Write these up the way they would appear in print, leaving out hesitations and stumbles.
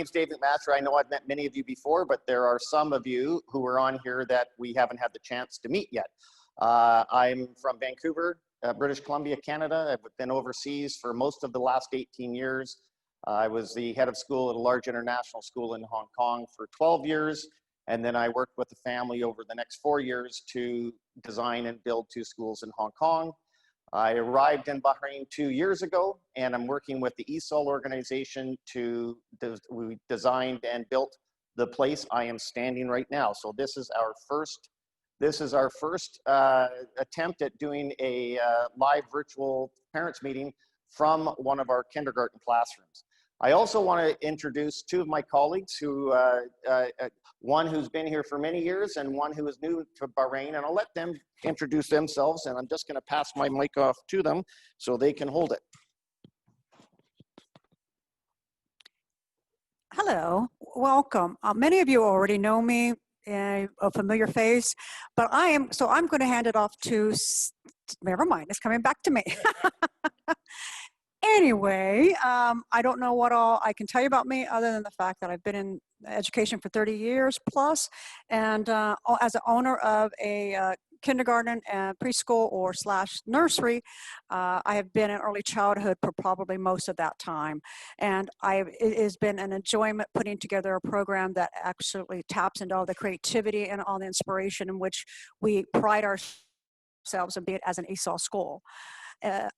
name's Dave McMaster. I know I've met many of you before, but there are some of you who are on here that we haven't had the chance to meet yet. I'm from Vancouver, British Columbia, Canada. I've been overseas for most of the last 18 years. I was the head of school at a large international school in Hong Kong for 12 years. And then I worked with the family over the next 4 years to design and build 2 schools in Hong Kong. I arrived in Bahrain 2 years ago, and I'm working with the ESOL organization we designed and built the place I am standing right now. So this is our first attempt at doing a live virtual parents meeting from one of our kindergarten classrooms. I also want to introduce 2 of my colleagues who, one who's been here for many years and one who is new to Bahrain, and I'll let them introduce themselves, and I'm just going to pass my mic off to them so they can hold it. Hello, welcome. Many of you already know me, a familiar face, but I'm going to hand it off to, never mind, it's coming back to me. Anyway, I don't know what all I can tell you about me other than the fact that I've been in education for 30 years plus, and as an owner of a kindergarten and preschool or / nursery, I have been in early childhood for probably most of that time. And it has been an enjoyment putting together a program that actually taps into all the creativity and all the inspiration in which we pride ourselves in being as an ESOL school.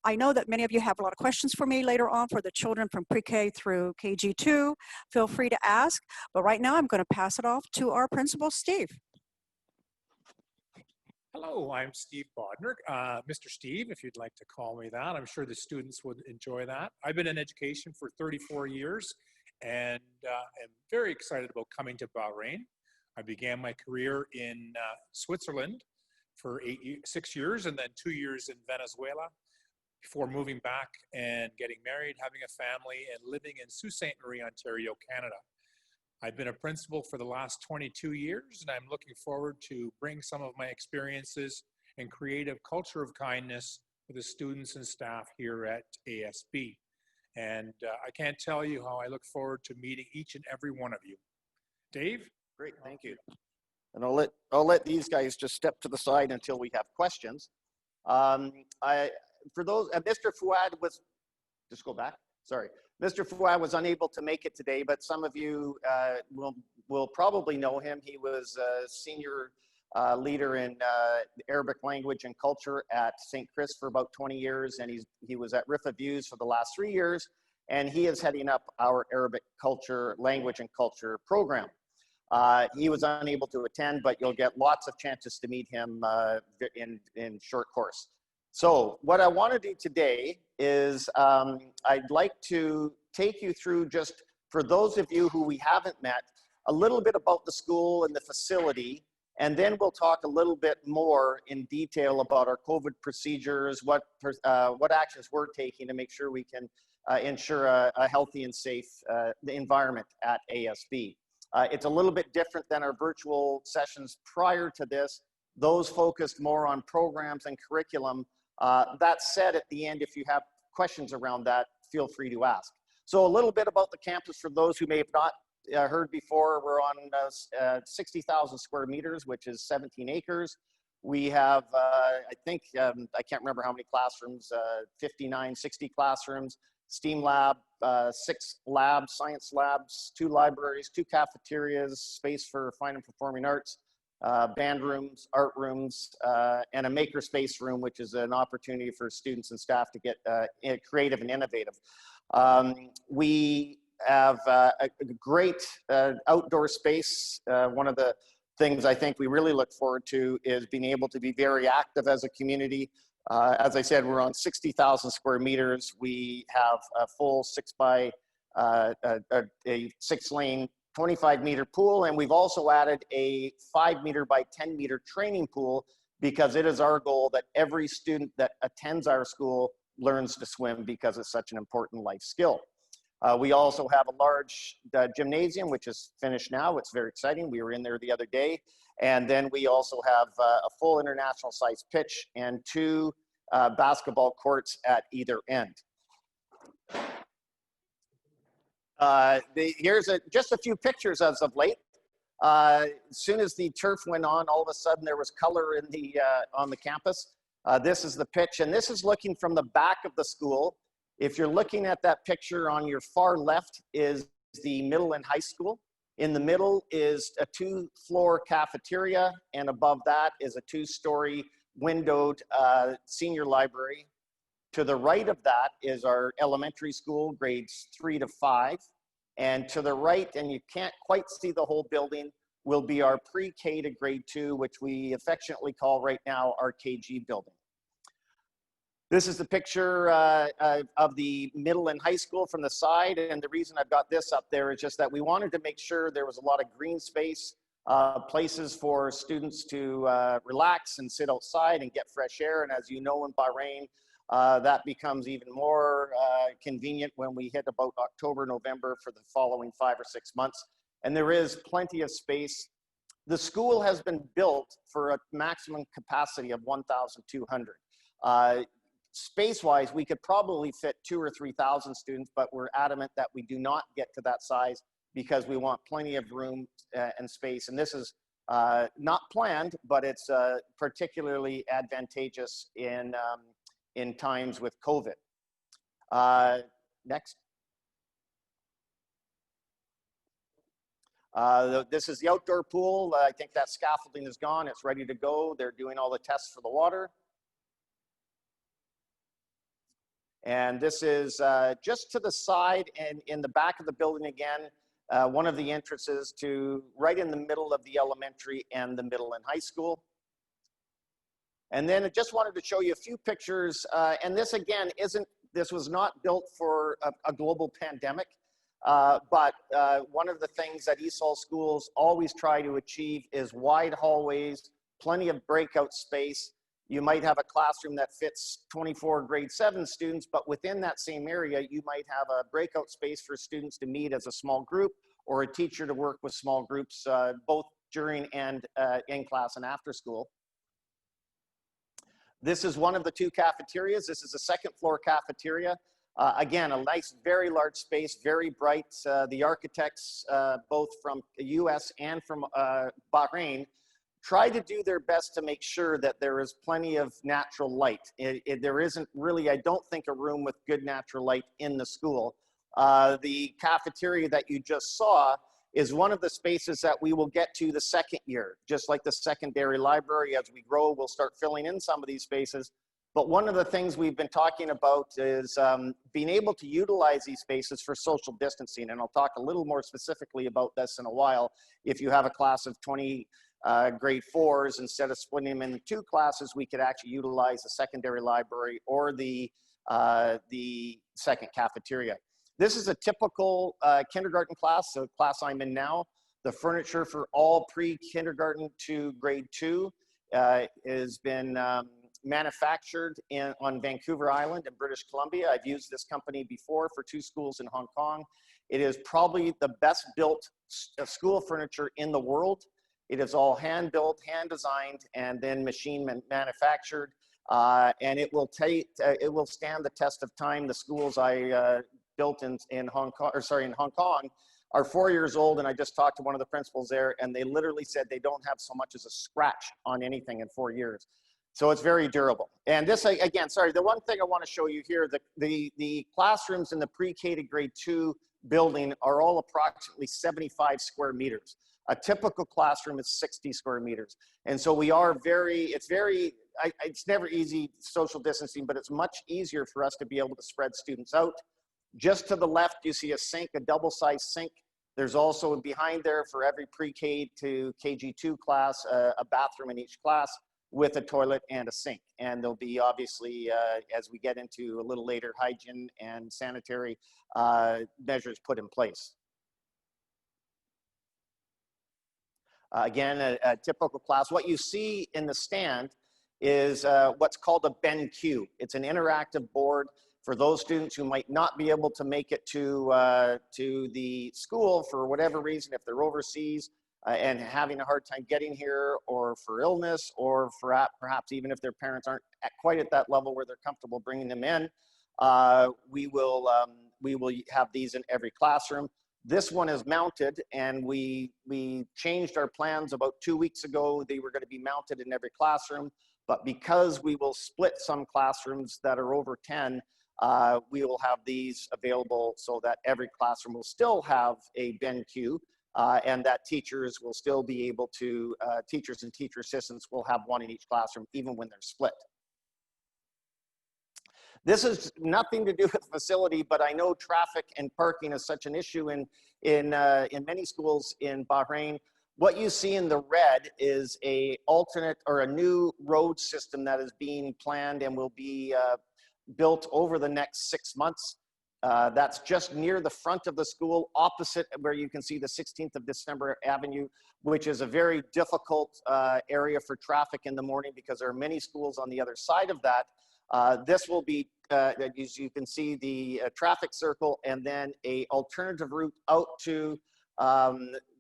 I know that many of you have a lot of questions for me later on for the children from pre-K through KG2. Feel free to ask, but right now I'm going to pass it off to our principal, Steve. Hello, I'm Steve Bodner, Mr. Steve, if you'd like to call me that. I'm sure the students would enjoy that. I've been in education for 34 years and am very excited about coming to Bahrain. I began my career in Switzerland for 6 years and then 2 years in Venezuela before moving back and getting married, having a family, and living in Sault Ste. Marie, Ontario, Canada. I've been a principal for the last 22 years, and I'm looking forward to bring some of my experiences and creative culture of kindness for the students and staff here at ASB. And I can't tell you how I look forward to meeting each and every one of you. Dave? Great, thank you. And I'll let these guys just step to the side until we have questions. For those, Mr. Fouad was, just go back, sorry. Mr. Fouad was unable to make it today, but some of you will probably know him. He was a senior leader in Arabic language and culture at St. Chris for about 20 years, and he was at Rifa Views for the last 3 years, and he is heading up our Arabic language and culture program. He was unable to attend, but you'll get lots of chances to meet him in short course. So what I want to do today is I'd like to take you through, just for those of you who we haven't met, a little bit about the school and the facility, and then we'll talk a little bit more in detail about our COVID procedures, what actions we're taking to make sure we can ensure a healthy and safe environment at ASB. It's a little bit different than our virtual sessions prior to this. Those focused more on programs and curriculum. That said, at the end, if you have questions around that, feel free to ask. So a little bit about the campus for those who may have not heard before. We're on 60,000 square meters, which is 17 acres. We have, I think, I can't remember how many classrooms, 59, 60 classrooms, STEAM lab, 6 labs, science labs, 2 libraries, 2 cafeterias, space for fine and performing arts, band rooms, art rooms, and a makerspace room, which is an opportunity for students and staff to get creative and innovative. We have a great outdoor space. One of the things I think we really look forward to is being able to be very active as a community. As I said, we're on 60,000 square meters. We have a full 6-lane 25-meter pool, and we've also added a 5-meter by 10-meter training pool because it is our goal that every student that attends our school learns to swim because it's such an important life skill. We also have a large gymnasium, which is finished now. It's very exciting. We were in there the other day. And then we also have a full international size pitch and 2 basketball courts at either end. Here's just a few pictures as of late. As soon as the turf went on, all of a sudden there was color in the on the campus. This is the pitch, and this is looking from the back of the school. If you're looking at that picture, on your far left is the middle and high school. In the middle is a 2-floor cafeteria, and above that is a 2-story windowed senior library. To the right of that is our elementary school, grades 3 to 5. And to the right, and you can't quite see the whole building, will be our pre-K to grade 2, which we affectionately call right now our KG building. This is the picture of the middle and high school from the side. And the reason I've got this up there is just that we wanted to make sure there was a lot of green space, places for students to relax and sit outside and get fresh air. And as you know, in Bahrain, that becomes even more convenient when we hit about October, November for the following 5 or 6 months. And there is plenty of space. The school has been built for a maximum capacity of 1,200. Space-wise, we could probably fit 2,000 or 3,000 students, but we're adamant that we do not get to that size because we want plenty of room and space. And this is not planned, but it's particularly advantageous in times with COVID. Next. This is the outdoor pool. I think that scaffolding is gone. It's ready to go. They're doing all the tests for the water. And this is just to the side and in the back of the building again, one of the entrances to right in the middle of the elementary and the middle and high school. And then I just wanted to show you a few pictures. And this again, this was not built for a global pandemic, but one of the things that ESOL schools always try to achieve is wide hallways, plenty of breakout space. You might have a classroom that fits 24 grade 7 students, but within that same area, you might have a breakout space for students to meet as a small group, or a teacher to work with small groups, both during and in class and after school. This is one of the 2 cafeterias. This is a 2nd floor cafeteria. Again, a nice, very large space, very bright. The architects, both from the US and from Bahrain, try to do their best to make sure that there is plenty of natural light. There isn't really, I don't think, a room with good natural light in the school. The cafeteria that you just saw is one of the spaces that we will get to the 2nd year. Just like the secondary library, as we grow, we'll start filling in some of these spaces. But one of the things we've been talking about is being able to utilize these spaces for social distancing. And I'll talk a little more specifically about this in a while. If you have a class of 20 grade 4s, instead of splitting them into 2 classes, we could actually utilize the secondary library or the 2nd cafeteria. This is a typical kindergarten class, so class I'm in now. The furniture for all pre-kindergarten to grade 2 has been manufactured on Vancouver Island in British Columbia. I've used this company before for 2 schools in Hong Kong. It is probably the best built school furniture in the world. It is all hand built, hand designed, and then machine manufactured. And it will stand the test of time. The schools I built in Hong Kong are 4 years old, and I just talked to one of the principals there, and they literally said they don't have so much as a scratch on anything in 4 years. So it's very durable. And this, again, sorry, the one thing I want to show you here, the classrooms in the pre-K to grade 2 building are all approximately 75 square meters. A typical classroom is 60 square meters. And so we are it's never easy social distancing, but it's much easier for us to be able to spread students out. Just to the left, you see a sink, a double-sized sink. There's also behind there for every pre-K to KG2 class, a bathroom in each class with a toilet and a sink. And there'll be obviously, as we get into a little later, hygiene and sanitary measures put in place. Again, a typical class. What you see in the stand is what's called a BenQ. It's an interactive board for those students who might not be able to make it to the school for whatever reason, if they're overseas and having a hard time getting here, or for illness, or for perhaps even if their parents aren't quite at that level where they're comfortable bringing them in. We will we will have these in every classroom. This one is mounted, and we changed our plans about 2 weeks ago. They were going to be mounted in every classroom, but because we will split some classrooms that are over 10, we will have these available so that every classroom will still have a BenQ, and that teachers will still be able to, teachers and teacher assistants will have one in each classroom, even when they're split. This is nothing to do with facility, but I know traffic and parking is such an issue in many schools in Bahrain. What you see in the red is a alternate or a new road system that is being planned and will be built over the next 6 months. That's just near the front of the school, opposite where you can see the 16th of December Avenue, which is a very difficult area for traffic in the morning because there are many schools on the other side of that. This will be, as you can see, the traffic circle, and then a alternative route out to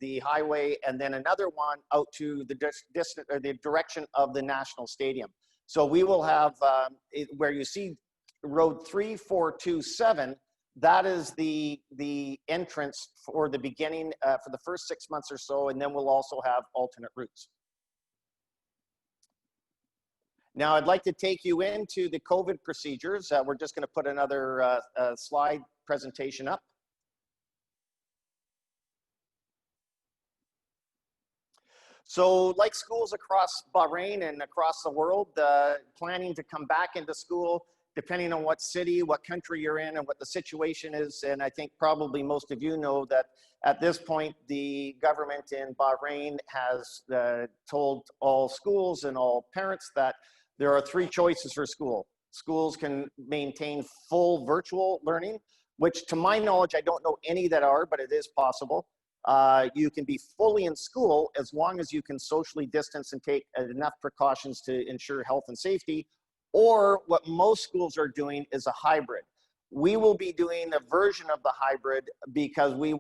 the highway, and then another one out to the direction of the National Stadium. So we will have, where you see Road 3427, that is the entrance for the beginning, for the first 6 months or so, and then we'll also have alternate routes. Now, I'd like to take you into the COVID procedures. We're just going to put another slide presentation up. So like schools across Bahrain and across the world, planning to come back into school, depending on what city, what country you're in, and what the situation is. And I think probably most of you know that at this point, the government in Bahrain has told all schools and all parents that there are 3 choices for school. Schools can maintain full virtual learning, which to my knowledge, I don't know any that are, but it is possible. You can be fully in school as long as you can socially distance and take enough precautions to ensure health and safety. Or what most schools are doing is a hybrid. We will be doing a version of the hybrid because we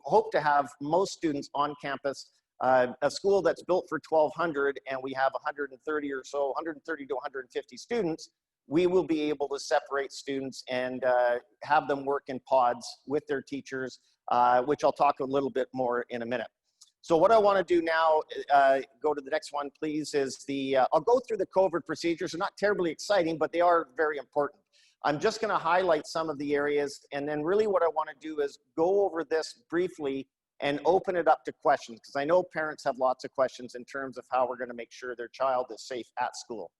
hope to have most students on campus. A school that's built for 1,200 and we have 130 or so, 130 to 150 students, we will be able to separate students and have them work in pods with their teachers, which I'll talk a little bit more in a minute. So what I want to do now, go to the next one, please, is I'll go through the COVID procedures. They're not terribly exciting, but they are very important. I'm just going to highlight some of the areas, and then really what I want to do is go over this briefly and open it up to questions, because I know parents have lots of questions in terms of how we're going to make sure their child is safe at school.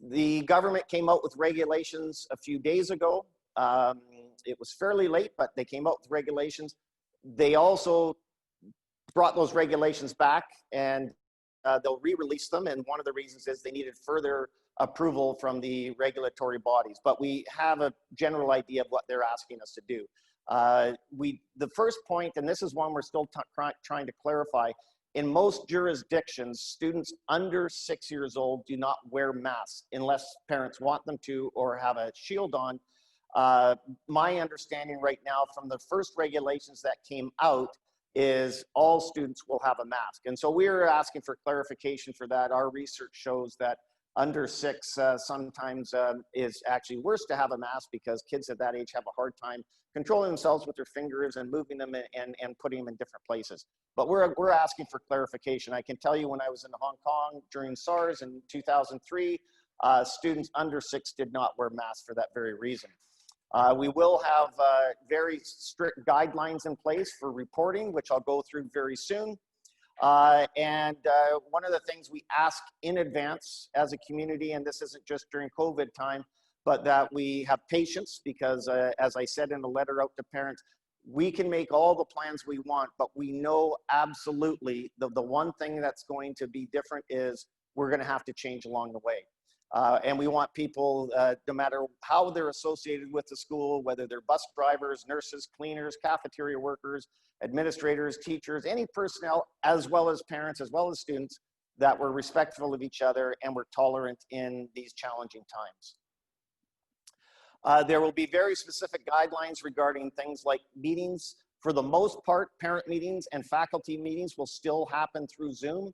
The government came out with regulations a few days ago. It was fairly late, but they came out with regulations. They also brought those regulations back, and they'll re-release them. And one of the reasons is they needed further approval from the regulatory bodies. But we have a general idea of what they're asking us to do. The first point, and this is one we're still trying to clarify, in most jurisdictions, students under 6 years old do not wear masks unless parents want them to or have a shield on. My understanding right now from the first regulations that came out is all students will have a mask. And so we're asking for clarification for that. Our research shows that under 6 sometimes is actually worse to have a mask because kids at that age have a hard time controlling themselves with their fingers and moving them and putting them in different places. But we're asking for clarification. I can tell you when I was in Hong Kong during SARS in 2003, students under 6 did not wear masks for that very reason. We will have very strict guidelines in place for reporting, which I'll go through very soon. One of the things we ask in advance as a community, and this isn't just during COVID time, but that we have patience because as I said in a letter out to parents, we can make all the plans we want, but we know absolutely the one thing that's going to be different is we're going to have to change along the way. And we want people, no matter how they're associated with the school, whether they're bus drivers, nurses, cleaners, cafeteria workers, administrators, teachers, any personnel, as well as parents, as well as students, that we're respectful of each other and we're tolerant in these challenging times. There will be very specific guidelines regarding things like meetings. For the most part, parent meetings and faculty meetings will still happen through Zoom.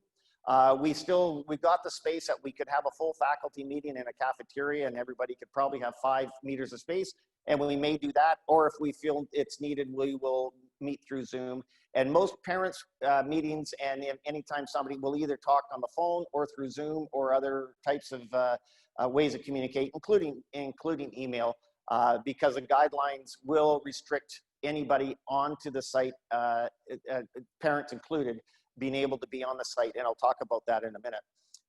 We've got the space that we could have a full faculty meeting in a cafeteria and everybody could probably have 5 meters of space. And we may do that, or if we feel it's needed, we will meet through Zoom. And most parents' meetings, and anytime somebody will either talk on the phone or through Zoom or other types of ways of communicate, including email, because the guidelines will restrict anybody onto the site, parents included, being able to be on the site, and I'll talk about that in a minute.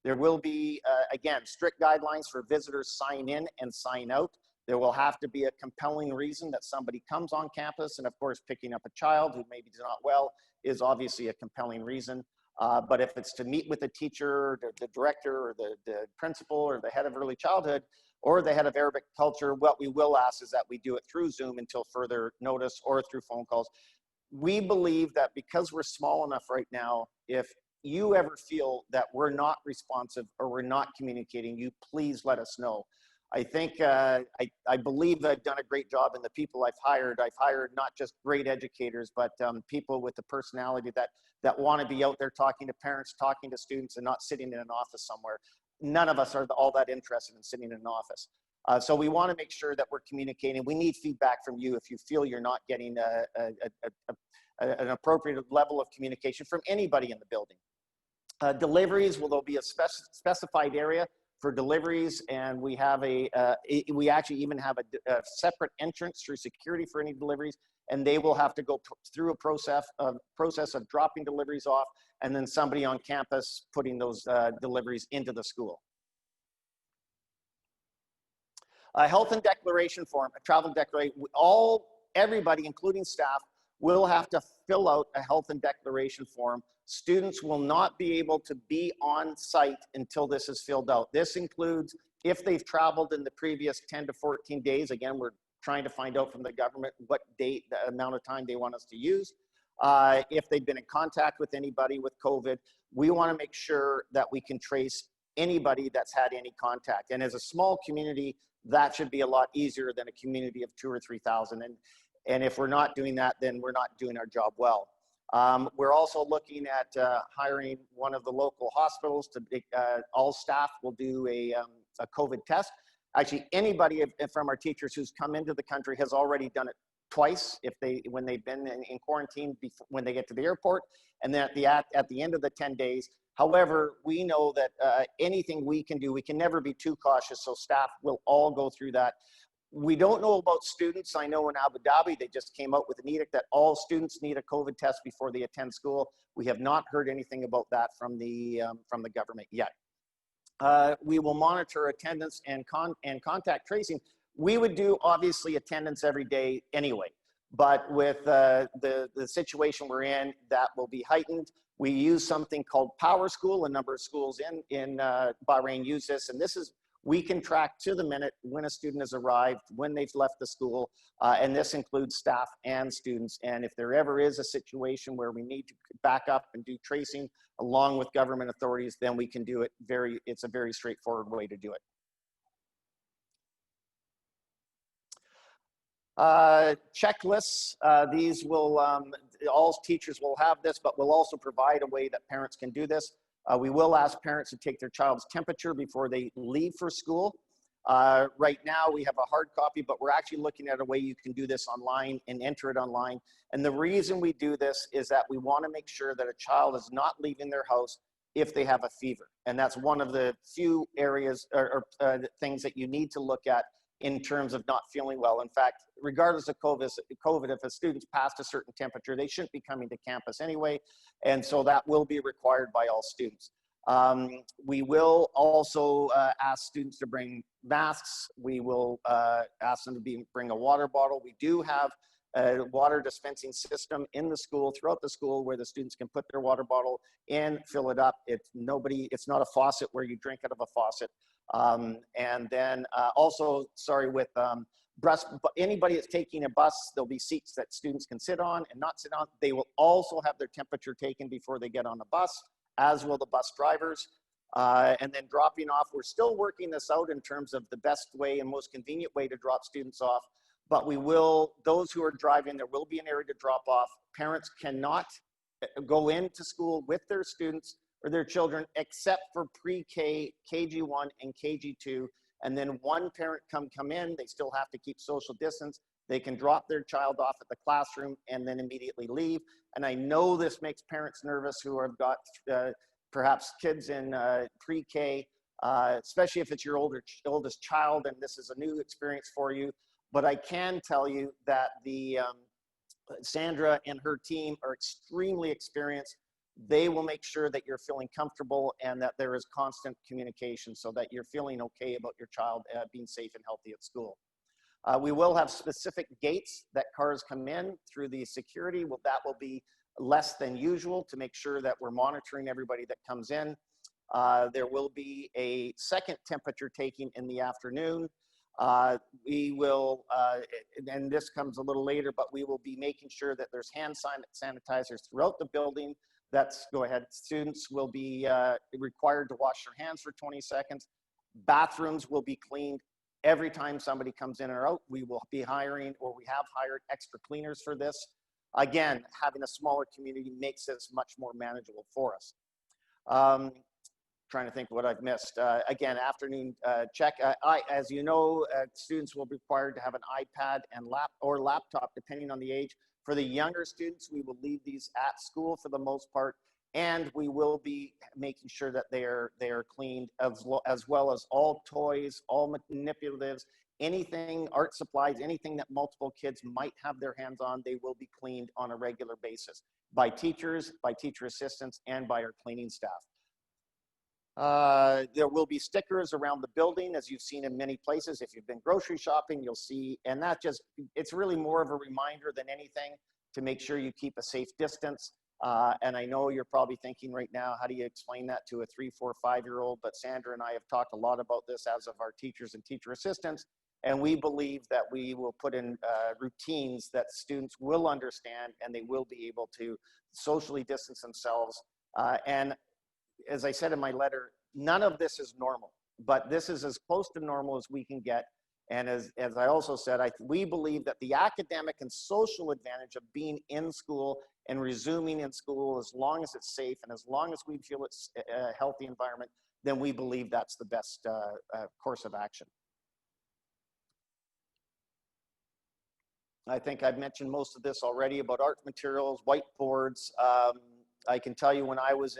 There will be, again, strict guidelines for visitors sign in and sign out. There will have to be a compelling reason that somebody comes on campus, and of course, picking up a child who maybe is not well is obviously a compelling reason. But if it's to meet with a teacher, the director, or the principal, or the head of early childhood, or the head of Arabic culture, what we will ask is that we do it through Zoom until further notice, or through phone calls. We believe that because we're small enough right now, if you ever feel that we're not responsive or we're not communicating, you please let us know. I think, I believe I've done a great job in the people I've hired. I've hired not just great educators, but people with the personality that want to be out there talking to parents, talking to students, and not sitting in an office somewhere. None of us are all that interested in sitting in an office. So we want to make sure that we're communicating. We need feedback from you if you feel you're not getting an appropriate level of communication from anybody in the building. Deliveries, well, there'll be a specified area for deliveries, and we have we actually even have a separate entrance through security for any deliveries, and they will have to go through a process of dropping deliveries off, and then somebody on campus putting those deliveries into the school. A health and declaration form, a travel declaration, everybody, including staff, will have to fill out a health and declaration form. Students will not be able to be on site until this is filled out. This includes if they've traveled in the previous 10 to 14 days. Again, we're trying to find out from the government what date, the amount of time they want us to use. If they've been in contact with anybody with COVID, we want to make sure that we can trace anybody that's had any contact. And as a small community, that should be a lot easier than a community of 2,000 or 3,000. And if we're not doing that, then we're not doing our job well. We're also looking at hiring one of the local hospitals to, all staff will do a COVID test. Actually, anybody from our teachers who's come into the country has already done it twice when they've been in quarantine when they get to the airport, and then at the end of the 10 days. However, we know that anything we can do, we can never be too cautious, so staff will all go through that. We don't know about students. I know in Abu Dhabi, they just came out with an edict that all students need a COVID test before they attend school. We have not heard anything about that from the government yet. We will monitor attendance and contact tracing. We would do, obviously, attendance every day anyway, but with the situation we're in, that will be heightened. We use something called Power School. A number of schools in Bahrain use this, and we can track to the minute when a student has arrived, when they've left the school, and this includes staff and students. And if there ever is a situation where we need to back up and do tracing along with government authorities, then we can do it. It's a very straightforward way to do it. Checklists, these will, all teachers will have this, but we'll also provide a way that parents can do this. We will ask parents to take their child's temperature before they leave for school. Right now we have a hard copy, but we're actually looking at a way you can do this online and enter it online. And the reason we do this is that we want to make sure that a child is not leaving their house if they have a fever. And that's one of the few areas or things that you need to look at in terms of not feeling well. In fact, regardless of COVID, if a student's past a certain temperature, they shouldn't be coming to campus anyway. And so that will be required by all students. We will also ask students to bring masks. We will ask them to bring a water bottle. We do have a water dispensing system in the school, throughout the school, where the students can put their water bottle in, fill it up. It's not a faucet where you drink out of a faucet. And then also, sorry, with anybody that's taking a bus, there'll be seats that students can sit on and not sit on. They will also have their temperature taken before they get on the bus, as will the bus drivers. And then dropping off, we're still working this out in terms of the best way and most convenient way to drop students off. But those who are driving, there will be an area to drop off. Parents cannot go into school with their students or their children, except for pre-K, KG1 and KG2. And then one parent come in, they still have to keep social distance. They can drop their child off at the classroom and then immediately leave. And I know this makes parents nervous who have got perhaps kids in pre-K, especially if it's your oldest child and this is a new experience for you. But I can tell you that Sandra and her team are extremely experienced. They will make sure that you're feeling comfortable and that there is constant communication so that you're feeling okay about your child being safe and healthy at school. We will have specific gates that cars come in through the security. Well, that will be less than usual to make sure that we're monitoring everybody that comes in. There will be a second temperature taking in the afternoon. We will, and this comes a little later, but we will be making sure that there's hand sanitizers throughout the building. Go ahead. Students will be required to wash their hands for 20 seconds. Bathrooms will be cleaned every time somebody comes in or out. We will be hiring, or we have hired, extra cleaners for this. Again, having a smaller community makes this much more manageable for us. Trying to think what I've missed. Again, afternoon check. As you know, students will be required to have an iPad and laptop, depending on the age. For the younger students, we will leave these at school for the most part, and we will be making sure that they are cleaned, as well as all toys, all manipulatives, anything, art supplies, anything that multiple kids might have their hands on, they will be cleaned on a regular basis by teachers, by teacher assistants, and by our cleaning staff. There will be stickers around the building, as you've seen in many places. If you've been grocery shopping, you'll see, and it's really more of a reminder than anything to make sure you keep a safe distance. And I know you're probably thinking right now, how do you explain that to a 3, 4, 5-year-old? But Sandra and I have talked a lot about this, as of our teachers and teacher assistants. And we believe that we will put in routines that students will understand, and they will be able to socially distance themselves. And as I said in my letter, none of this is normal, but this is as close to normal as we can get. And as I also said, we believe that the academic and social advantage of being in school and resuming in school, as long as it's safe and as long as we feel it's a healthy environment, then we believe that's the best course of action. I think I've mentioned most of this already about art materials, whiteboards. I can tell you, when I was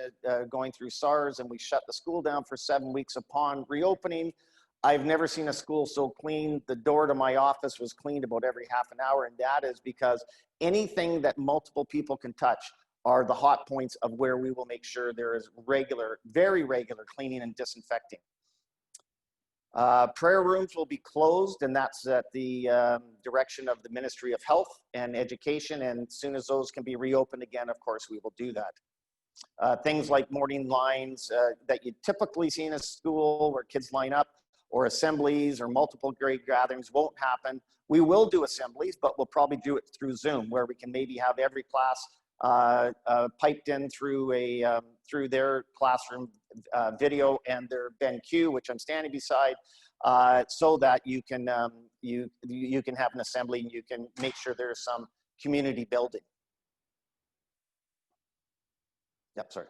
going through SARS and we shut the school down for 7 weeks upon reopening, I've never seen a school so clean. The door to my office was cleaned about every half an hour, and that is because anything that multiple people can touch are the hot points of where we will make sure there is regular, very regular cleaning and disinfecting. Prayer rooms will be closed, and that's at the direction of the Ministry of Health and Education. And as soon as those can be reopened again, of course, we will do that. Things like morning lines that you typically see in a school where kids line up, or assemblies or multiple grade gatherings, won't happen. We will do assemblies, but we'll probably do it through Zoom, where we can maybe have every class piped in through their classroom video and their BenQ, which I'm standing beside, so that you can you can have an assembly and you can make sure there's some community building. Yep, sorry.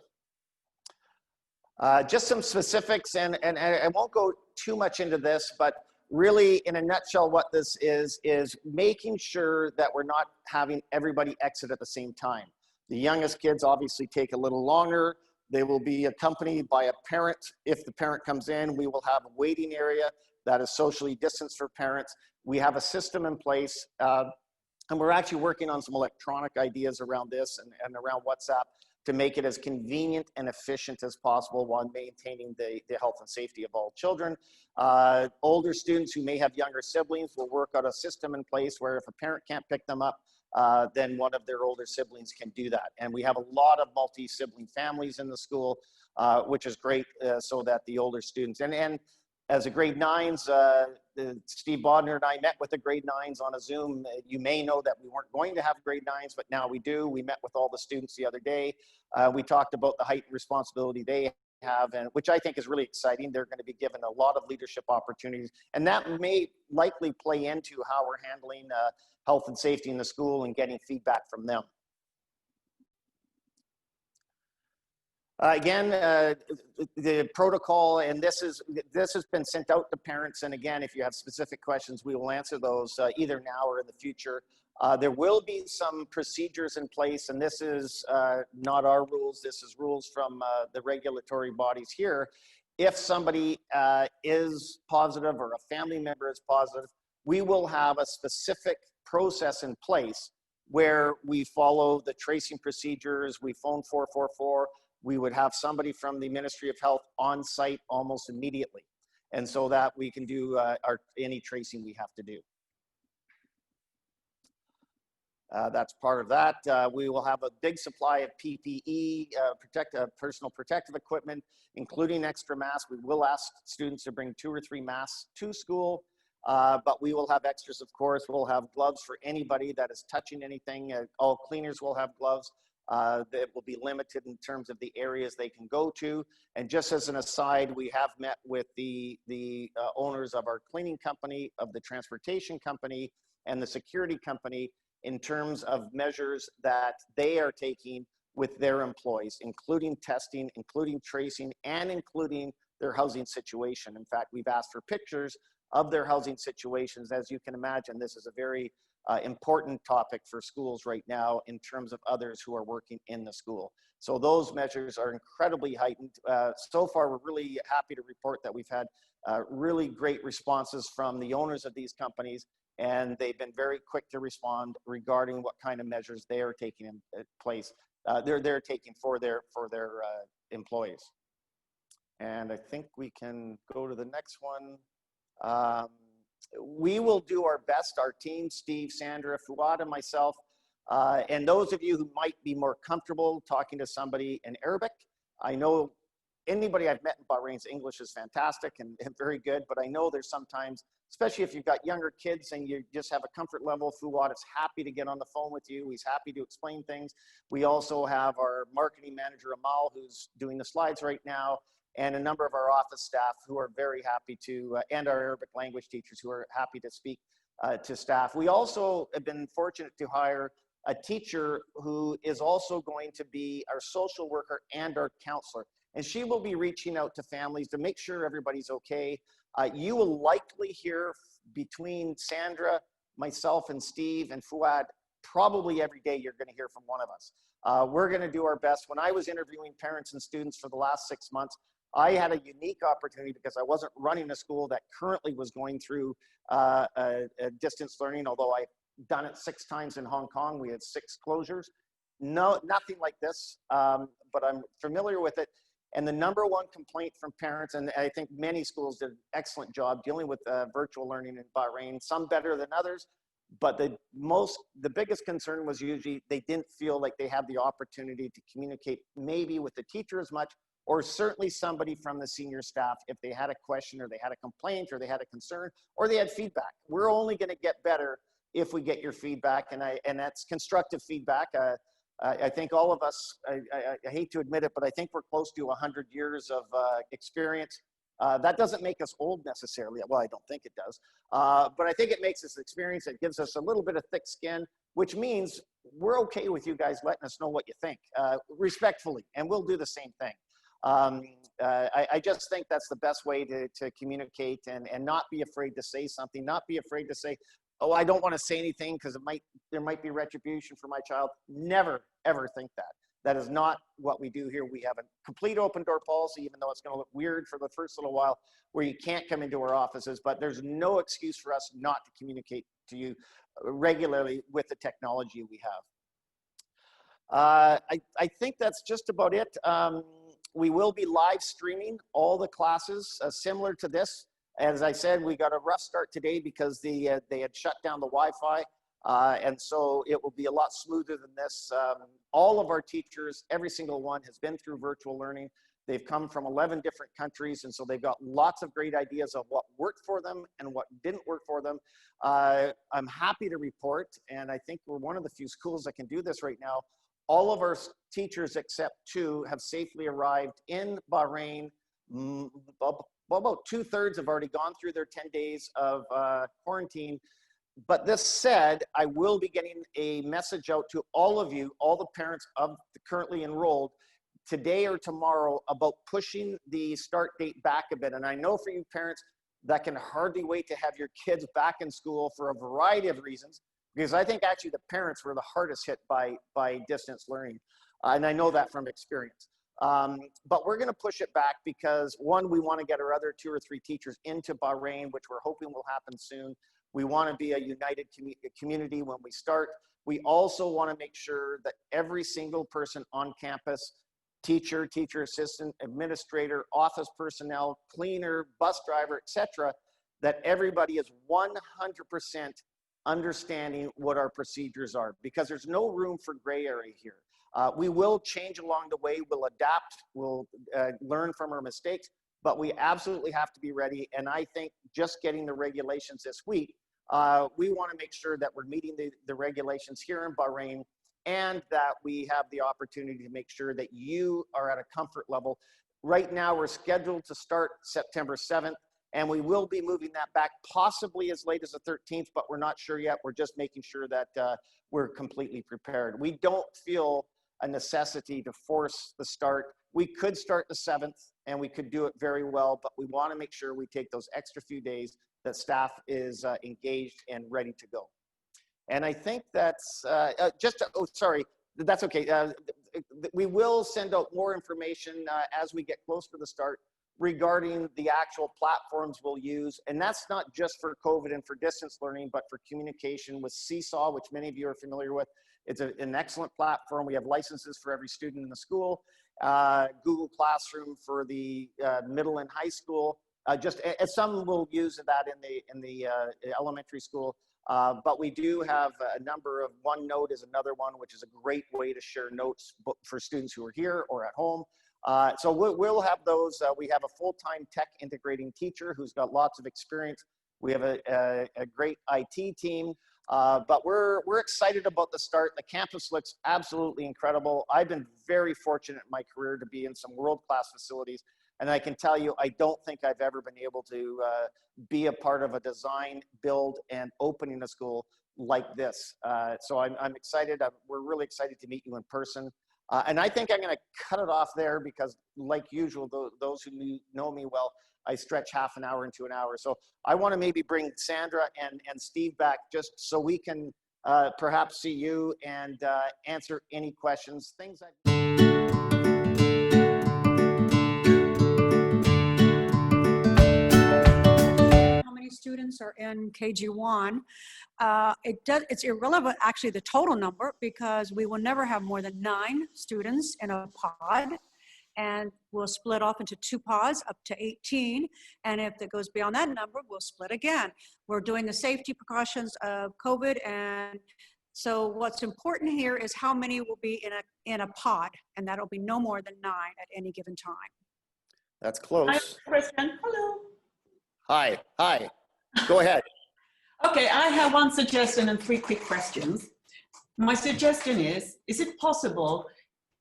Just some specifics, and I won't go too much into this, but really, in a nutshell, what this is making sure that we're not having everybody exit at the same time. The youngest kids obviously take a little longer. They will be accompanied by a parent. If the parent comes in, we will have a waiting area that is socially distanced for parents. We have a system in place, and we're actually working on some electronic ideas around this and around WhatsApp to make it as convenient and efficient as possible while maintaining the health and safety of all children. Older students who may have younger siblings will work out a system in place where if a parent can't pick them up, then one of their older siblings can do that. And we have a lot of multi-sibling families in the school, which is great, so that the older students, and as a grade 9s, Steve Bodner and I met with the grade 9s on a Zoom. You may know that we weren't going to have grade 9s, but now we do. We met with all the students the other day. We talked about the heightened responsibility they have, and which I think is really exciting. They're going to be given a lot of leadership opportunities, and that may likely play into how we're handling health and safety in the school and getting feedback from them. The protocol, and this has been sent out to parents. And again, if you have specific questions, we will answer those either now or in the future. There will be some procedures in place, and this is not our rules. This is rules from the regulatory bodies here. If somebody is positive or a family member is positive, we will have a specific process in place where we follow the tracing procedures. We phone 444. We would have somebody from the Ministry of Health on site almost immediately. And so that we can do any tracing we have to do. That's part of that. We will have a big supply of PPE, personal protective equipment, including extra masks. We will ask students to bring 2 or 3 masks to school, but we will have extras, of course. We'll have gloves for anybody that is touching anything. All cleaners will have gloves. That will be limited in terms of the areas they can go to. And just as an aside, we have met with the owners of our cleaning company, of the transportation company, and the security company in terms of measures that they are taking with their employees, including testing, including tracing, and including their housing situation. In fact, we've asked for pictures of their housing situations. As you can imagine, this is a very important topic for schools right now in terms of others who are working in the school. So those measures are incredibly heightened. So far, we're really happy to report that we've had really great responses from the owners of these companies, and they've been very quick to respond regarding what kind of measures they are taking in place. They're taking for their employees. And I think we can go to the next one. We will do our best, our team, Steve, Sandra, Fuad, and myself, and those of you who might be more comfortable talking to somebody in Arabic. I know anybody I've met in Bahrain's English is fantastic and very good, but I know there's sometimes, especially if you've got younger kids and you just have a comfort level, Fuad is happy to get on the phone with you. He's happy to explain things. We also have our marketing manager, Amal, who's doing the slides right now, and a number of our office staff who are very happy to, and our Arabic language teachers who are happy to speak to staff. We also have been fortunate to hire a teacher who is also going to be our social worker and our counselor. And she will be reaching out to families to make sure everybody's okay. You will likely hear between Sandra, myself, and Steve, and Fuad, probably every day you're gonna hear from one of us. We're gonna do our best. When I was interviewing parents and students for the last 6 months, I had a unique opportunity because I wasn't running a school that currently was going through a distance learning, although I've done it 6 times in Hong Kong. We had 6 closures. No, nothing like this, but I'm familiar with it. And the #1 complaint from parents, and I think many schools did an excellent job dealing with virtual learning in Bahrain, some better than others, but the biggest concern was usually they didn't feel like they had the opportunity to communicate maybe with the teacher as much, or certainly somebody from the senior staff if they had a question or they had a complaint or they had a concern or they had feedback. We're only going to get better if we get your feedback, and that's constructive feedback. I think all of us, I hate to admit it, but I think we're close to 100 years of experience. That doesn't make us old necessarily. Well, I don't think it does. But I think it makes us experience. It gives us a little bit of thick skin, which means we're okay with you guys letting us know what you think, respectfully, and we'll do the same thing. I just think that's the best way to communicate and not be afraid to say something, not be afraid to say, oh, I don't want to say anything because there might be retribution for my child. Never, ever think that. That is not what we do here. We have a complete open door policy, even though it's going to look weird for the first little while, where you can't come into our offices, but there's no excuse for us not to communicate to you regularly with the technology we have. I think that's just about it. We will be live streaming all the classes similar to this. As I said, we got a rough start today because they had shut down the Wi-Fi. And so it will be a lot smoother than this. All of our teachers, every single one, has been through virtual learning. They've come from 11 different countries, and so they've got lots of great ideas of what worked for them and what didn't work for them. I'm happy to report, and I think we're one of the few schools that can do this right now. All of our teachers, except 2, have safely arrived in Bahrain. About 2/3 have already gone through their 10 days of quarantine. But this said, I will be getting a message out to all of you, all the parents of the currently enrolled. today or tomorrow about pushing the start date back a bit. And I know for you parents that can hardly wait to have your kids back in school for a variety of reasons, because I think actually the parents were the hardest hit by distance learning. And I know that from experience. But we're going to push it back because, one, we want to get our other 2 or 3 teachers into Bahrain, which we're hoping will happen soon. We want to be a united community when we start. We also want to make sure that every single person on campus, teacher, teacher assistant, administrator, office personnel, cleaner, bus driver, etc., that everybody is 100% understanding what our procedures are, because there's no room for gray area here. We will change along the way, we'll adapt, we'll learn from our mistakes, but we absolutely have to be ready. And I think just getting the regulations this week, we want to make sure that we're meeting the regulations here in Bahrain, and that we have the opportunity to make sure that you are at a comfort level. Right now, we're scheduled to start September 7th, and we will be moving that back possibly as late as the 13th, but we're not sure yet. We're just making sure that we're completely prepared. We don't feel a necessity to force the start. We could start the 7th, and we could do it very well, but we want to make sure we take those extra few days that staff is engaged and ready to go. And I think that's oh, sorry, that's okay. We will send out more information as we get close to the start regarding the actual platforms we'll use. And that's not just for COVID and for distance learning, but for communication with Seesaw, which many of you are familiar with. It's an excellent platform. We have licenses for every student in the school. Google Classroom for the middle and high school. Just as some will use that in the elementary school. But we do have a number of OneNote is another one, which is a great way to share notes for students who are here or at home. So we'll have those. We have a full-time tech integrating teacher who's got lots of experience. We have a great IT team, but we're excited about the start. The campus looks absolutely incredible. I've been very fortunate in my career to be in some world-class facilities. And I can tell you, I don't think I've ever been able to be a part of a design, build, and opening a school like this. So I'm excited. We're really excited to meet you in person. And I think I'm going to cut it off there because, like usual, those who know me well, I stretch half an hour into an hour. So I want to maybe bring Sandra and Steve back just so we can perhaps see you and answer any questions, things students are in KG1. It's irrelevant, actually, the total number, because we will never have more than 9 students in a pod, and we'll split off into 2 pods up to 18. And if it goes beyond that number, we'll split again. We're doing the safety precautions of COVID, and so what's important here is how many will be in a pod, and that'll be no more than 9 at any given time. That's close. Hi, Kristen. Hello. Hi. Go ahead. Okay, I have one suggestion and 3 quick questions. My suggestion is it possible,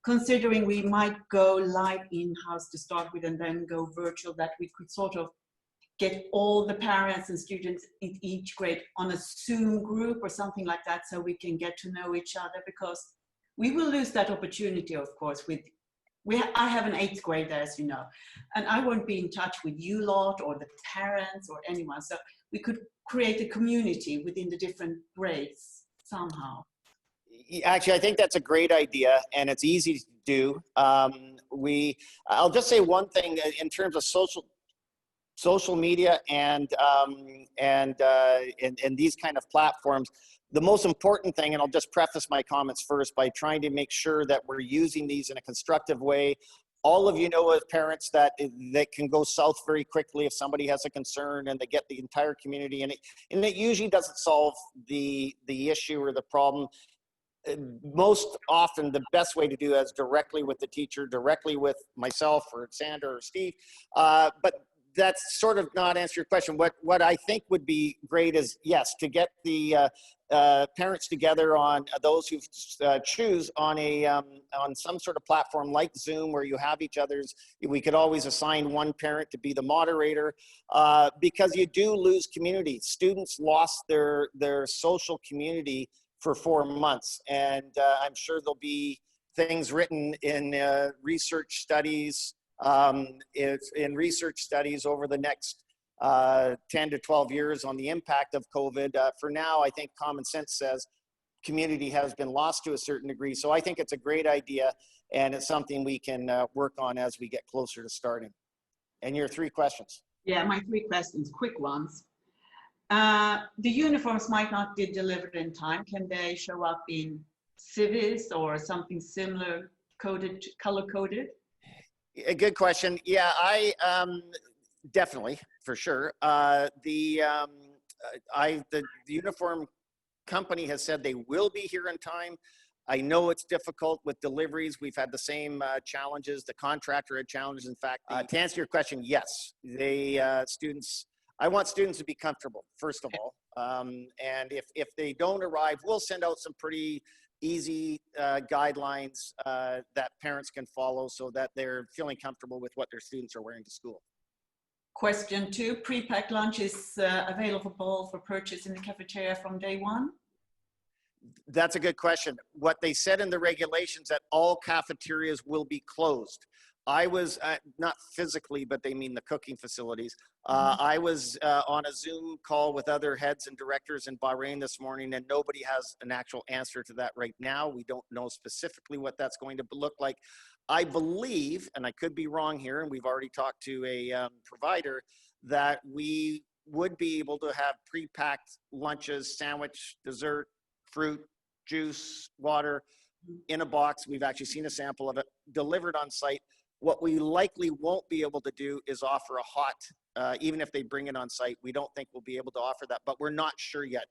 considering we might go live in-house to start with and then go virtual, that we could sort of get all the parents and students in each grade on a Zoom group or something like that, so we can get to know each other? Because we will lose that opportunity, of course, I have an 8th grader, as you know, and I won't be in touch with you lot or the parents or anyone. So we could create a community within the different grades somehow. Actually, I think that's a great idea, and it's easy to do. I'll just say one thing in terms of social media and these kind of platforms. The most important thing, and I'll just preface my comments first by trying to make sure that we're using these in a constructive way. All of you know as parents that can go south very quickly if somebody has a concern, and they get the entire community, and it usually doesn't solve the issue or the problem. Most often, the best way to do that is directly with the teacher, directly with myself or Sandra or Steve. But that's sort of not answer your question. What I think would be great is, yes, to get the parents together on those who choose on some sort of platform like Zoom, where you have each other's. We could always assign one parent to be the moderator, because you do lose community. Students lost their social community for 4 months, and I'm sure there'll be things written in research studies, in research studies over the next 10 to 12 years on the impact of COVID. For now, I think common sense says community has been lost to a certain degree. So I think it's a great idea, and it's something we can work on as we get closer to starting. And your 3 questions. Yeah, my 3 questions, quick ones. The uniforms might not be delivered in time. Can they show up in civis or something similar, coded, color coded? A good question. Yeah, I definitely, for sure. The uniform company has said they will be here in time. I know it's difficult with deliveries. We've had the same challenges. The contractor had challenges. In fact, to answer your question, yes, I want students to be comfortable, first of all. And if they don't arrive, we'll send out some pretty easy guidelines that parents can follow so that they're feeling comfortable with what their students are wearing to school. Question 2, pre-packed lunch is available for purchase in the cafeteria from day 1? That's a good question. What they said in the regulations that all cafeterias will be closed. I was not physically, but they mean the cooking facilities. I was on a Zoom call with other heads and directors in Bahrain this morning, and nobody has an actual answer to that right now. We don't know specifically what that's going to look like. I believe, and I could be wrong here, and we've already talked to a provider, that we would be able to have pre-packed lunches, sandwich, dessert, fruit, juice, water in a box. We've actually seen a sample of it delivered on site. What we likely won't be able to do is offer a hot, even if they bring it on site, we don't think we'll be able to offer that, but we're not sure yet.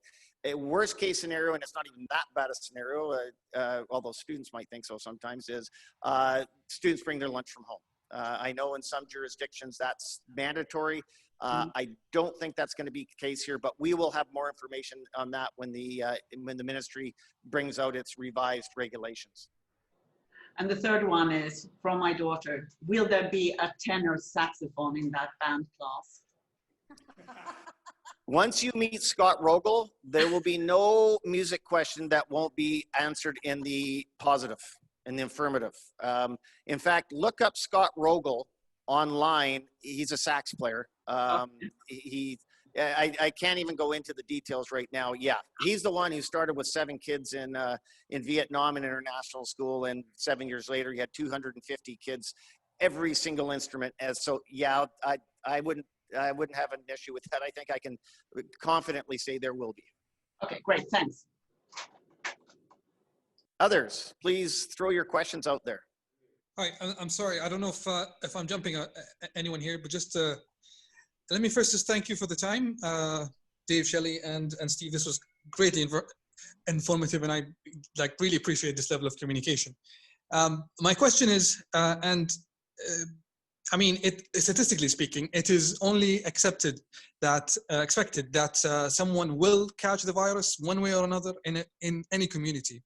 A worst case scenario, and it's not even that bad a scenario, although students might think so sometimes, is students bring their lunch from home. I know in some jurisdictions that's mandatory. I don't think that's going to be the case here, but we will have more information on that when the ministry brings out its revised regulations. And the third one is from my daughter. Will there be a tenor saxophone in that band class? Once you meet Scott Rogel, there will be no music question that won't be answered in the positive, in the affirmative. In fact, look up Scott Rogel online. He's a sax player. I can't even go into the details right now. Yeah, he's the one who started with 7 kids in Vietnam in international school, and 7 years later he had 250 kids, every single instrument. And so, yeah, I wouldn't have an issue with that. I think I can confidently say there will be. Okay, great, thanks. Others, please throw your questions out there. Hi, I'm sorry. I don't know if I'm jumping anyone here, but just let me first just thank you for the time, Dave, Shelley, and Steve. This was greatly informative, and I really appreciate this level of communication. My question is, I mean, statistically speaking, it is only expected that someone will catch the virus one way or another in any community.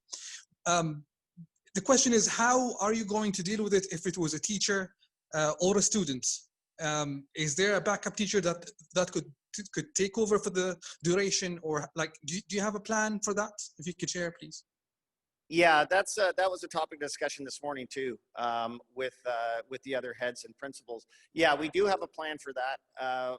The question is, how are you going to deal with it if it was a teacher or a student? Is there a backup teacher that could take over for the duration, or do you have a plan for that? If you could share, please. that was a topic of discussion this morning too, with the other heads and principals. Yeah, we do have a plan for that.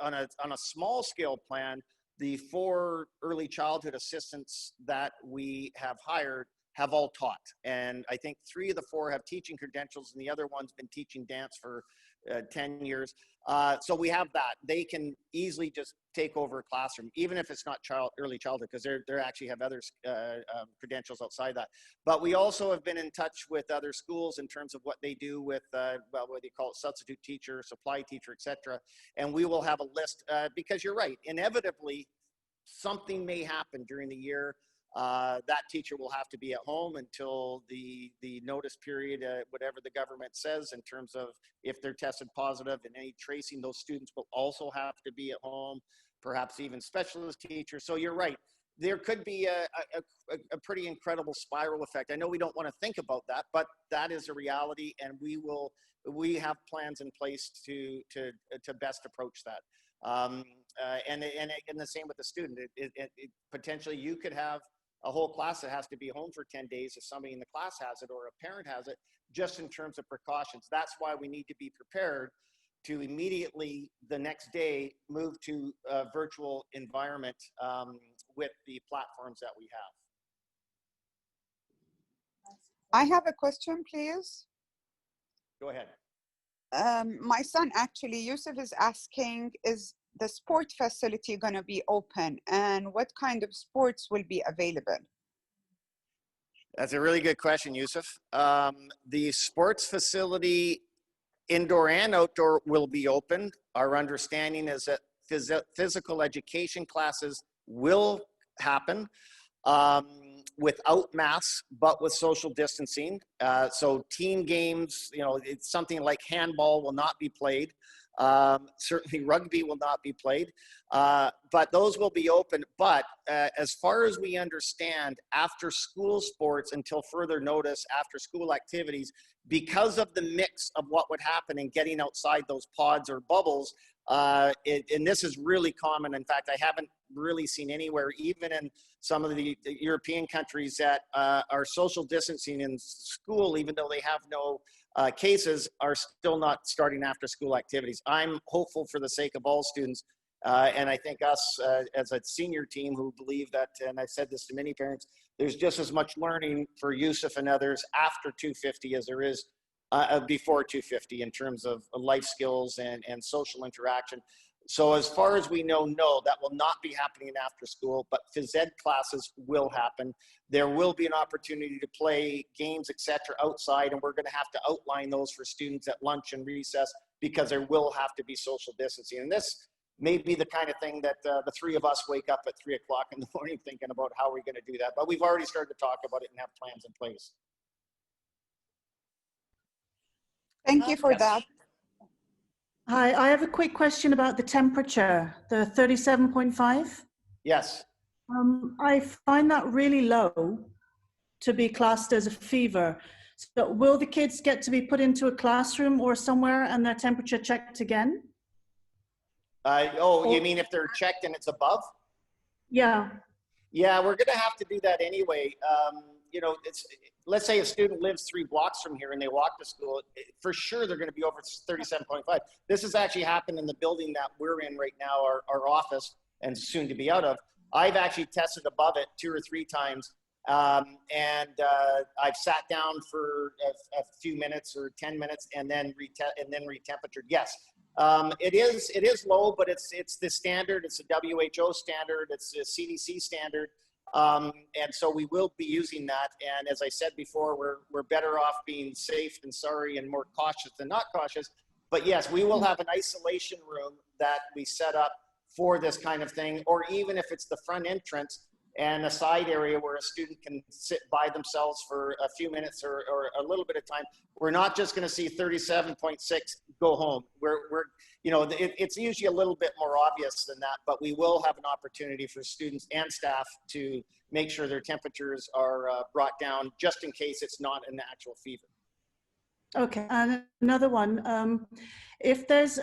On a small scale plan, the 4 early childhood assistants that we have hired have all taught, and I think 3 of the 4 have teaching credentials, and the other one's been teaching dance for 10 years. So we have that. They can easily just take over a classroom, even if it's not early childhood, because they actually have other credentials outside that. But we also have been in touch with other schools in terms of what they do with, what they call it, substitute teacher, supply teacher, etc. And we will have a list, because you're right, inevitably, something may happen during the year. That teacher will have to be at home until the notice period, whatever the government says in terms of if they're tested positive, and any tracing, those students will also have to be at home, perhaps even specialist teachers. So you're right. There could be a pretty incredible spiral effect. I know we don't want to think about that, but that is a reality, and we have plans in place to best approach that. And the same with the student. Potentially you could have a whole class that has to be home for 10 days if somebody in the class has it or a parent has it, just in terms of precautions. That's why we need to be prepared to immediately the next day move to a virtual environment with the platforms that we have. I have a question, please. Go ahead. My son, actually, Yusuf, is asking, is the sport facility going to be open, and what kind of sports will be available? That's a really good question, Yusuf. The sports facility, indoor and outdoor, will be open. Our understanding is that physical education classes will happen without masks, but with social distancing. So team games, you know, it's something like handball will not be played. Certainly rugby will not be played, but those will be open. But as far as we understand, after school sports, until further notice, after school activities, because of the mix of what would happen in getting outside those pods or bubbles, and this is really common. In fact, I haven't really seen anywhere, even in some of the European countries, that are social distancing in school, even though they have no cases, are still not starting after school activities. I'm hopeful for the sake of all students, and I think us as a senior team who believe that, and I've said this to many parents, there's just as much learning for Yusuf and others after 250 as there is before 250 in terms of life skills and social interaction. So as far as we know, no, that will not be happening after school, but phys ed classes will happen. There will be an opportunity to play games, etc., outside, and we're going to have to outline those for students at lunch and recess, because there will have to be social distancing. And this may be the kind of thing that the three of us wake up at 3 o'clock in the morning thinking about how we're going to do that. But we've already started to talk about it and have plans in place. Thank you for Yes. that. Hi, I have a quick question about the temperature, the 37.5. Yes. I find that really low to be classed as a fever. So will the kids get to be put into a classroom or somewhere and their temperature checked again? You mean if they're checked and it's above? Yeah. Yeah, we're going to have to do that anyway. You know, let's say a student lives 3 blocks from here and they walk to school, for sure they're going to be over 37.5. This has actually happened in the building that we're in right now, our office, and soon to be out of. I've actually tested above it 2 or 3 times, and I've sat down for a few minutes or 10 minutes and then retemperatured. Yes. It is low, but it's the standard. It's a WHO standard. It's a CDC standard. And so we will be using that. And as I said before, we're better off being safe than sorry and more cautious than not cautious. But yes, we will have an isolation room that we set up for this kind of thing, or even if it's the front entrance and a side area where a student can sit by themselves for a few minutes or a little bit of time. We're not just going to see 37.6 go home. You know, it's usually a little bit more obvious than that, but we will have an opportunity for students and staff to make sure their temperatures are brought down, just in case it's not an actual fever. Okay, and another one. If there's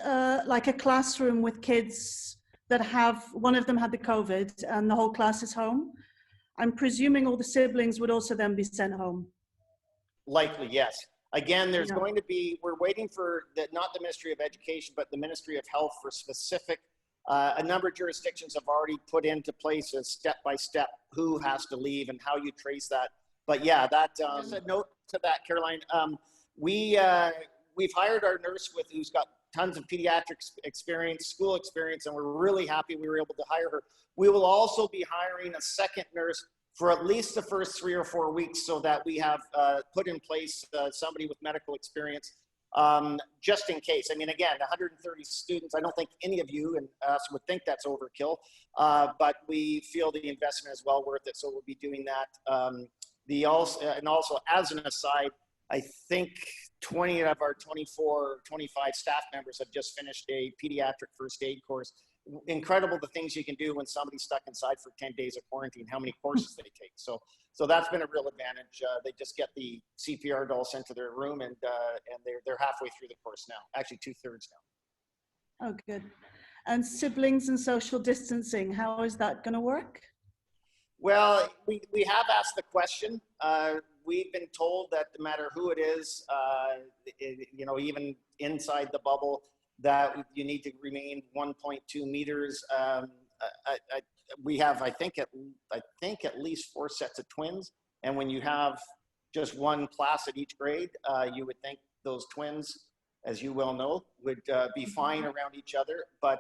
like a classroom with kids that one of them had the COVID and the whole class is home, I'm presuming all the siblings would also then be sent home. Likely, yes. Again, there's going to be, we're waiting for not the Ministry of Education, but the Ministry of Health for specific, a number of jurisdictions have already put into place a step-by-step who has to leave and how you trace that. But yeah, just a note to that, Caroline. We've hired our nurse who's got tons of pediatric experience, school experience, and we're really happy we were able to hire her. We will also be hiring a second nurse for at least the first 3 or 4 weeks, so that we have put in place somebody with medical experience, just in case. I mean, again, 130 students, I don't think any of you and us would think that's overkill, but we feel the investment is well worth it, so we'll be doing that. And also, as an aside, I think 20 of our 24 or 25 staff members have just finished a pediatric first aid course. Incredible the things you can do when somebody's stuck inside for 10 days of quarantine, how many courses they take. So that's been a real advantage. They just get the CPR doll sent to their room, and they're halfway through the course now, actually 2/3 now. Oh, good. And siblings and social distancing, how is that going to work? Well, we have asked the question. We've been told that no matter who it is, you know, even inside the bubble, that you need to remain 1.2 meters. We have, I think at least 4 sets of twins. And when you have just one class at each grade, you would think those twins, as you well know, would be fine around each other. But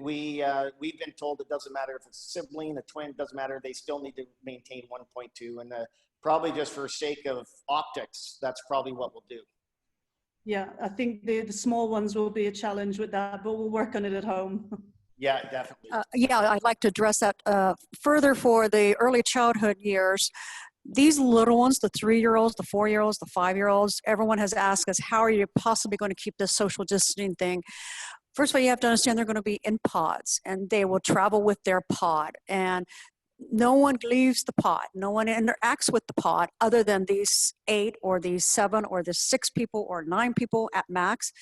we've been told it doesn't matter if it's a sibling, a twin, doesn't matter. They still need to maintain 1.2, and probably just for sake of optics, that's probably what we'll do. Yeah, I think the small ones will be a challenge with that, but we'll work on it at home. Yeah, definitely. Yeah, I'd like to address that further for the early childhood years. These little ones, the 3-year-olds, the 4-year-olds, the 5-year-olds, everyone has asked us, how are you possibly going to keep this social distancing thing? First of all, you have to understand they're going to be in pods, and they will travel with their pod. And no one leaves the pod. No one interacts with the pod other than these 8 or these 7 or the 6 people or 9 people at max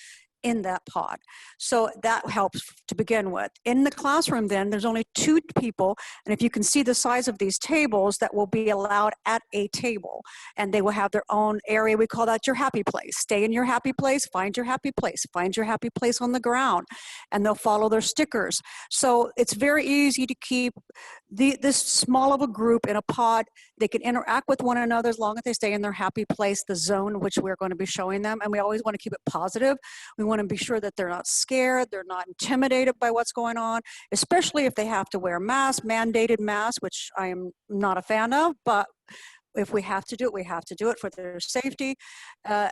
in that pod. So that helps to begin with. In the classroom then, there's only 2 people, and if you can see the size of these tables that will be allowed at a table, and they will have their own area. We call that your happy place. Stay in your happy place, find your happy place, find your happy place on the ground, and they'll follow their stickers. So it's very easy to keep this small of a group in a pod. They can interact with one another as long as they stay in their happy place, the zone which we're going to be showing them, and we always want to keep it positive. We want to be sure that they're not scared, they're not intimidated by what's going on, especially if they have to wear masks, mandated masks, which I am not a fan of, but if we have to do it, we have to do it for their safety.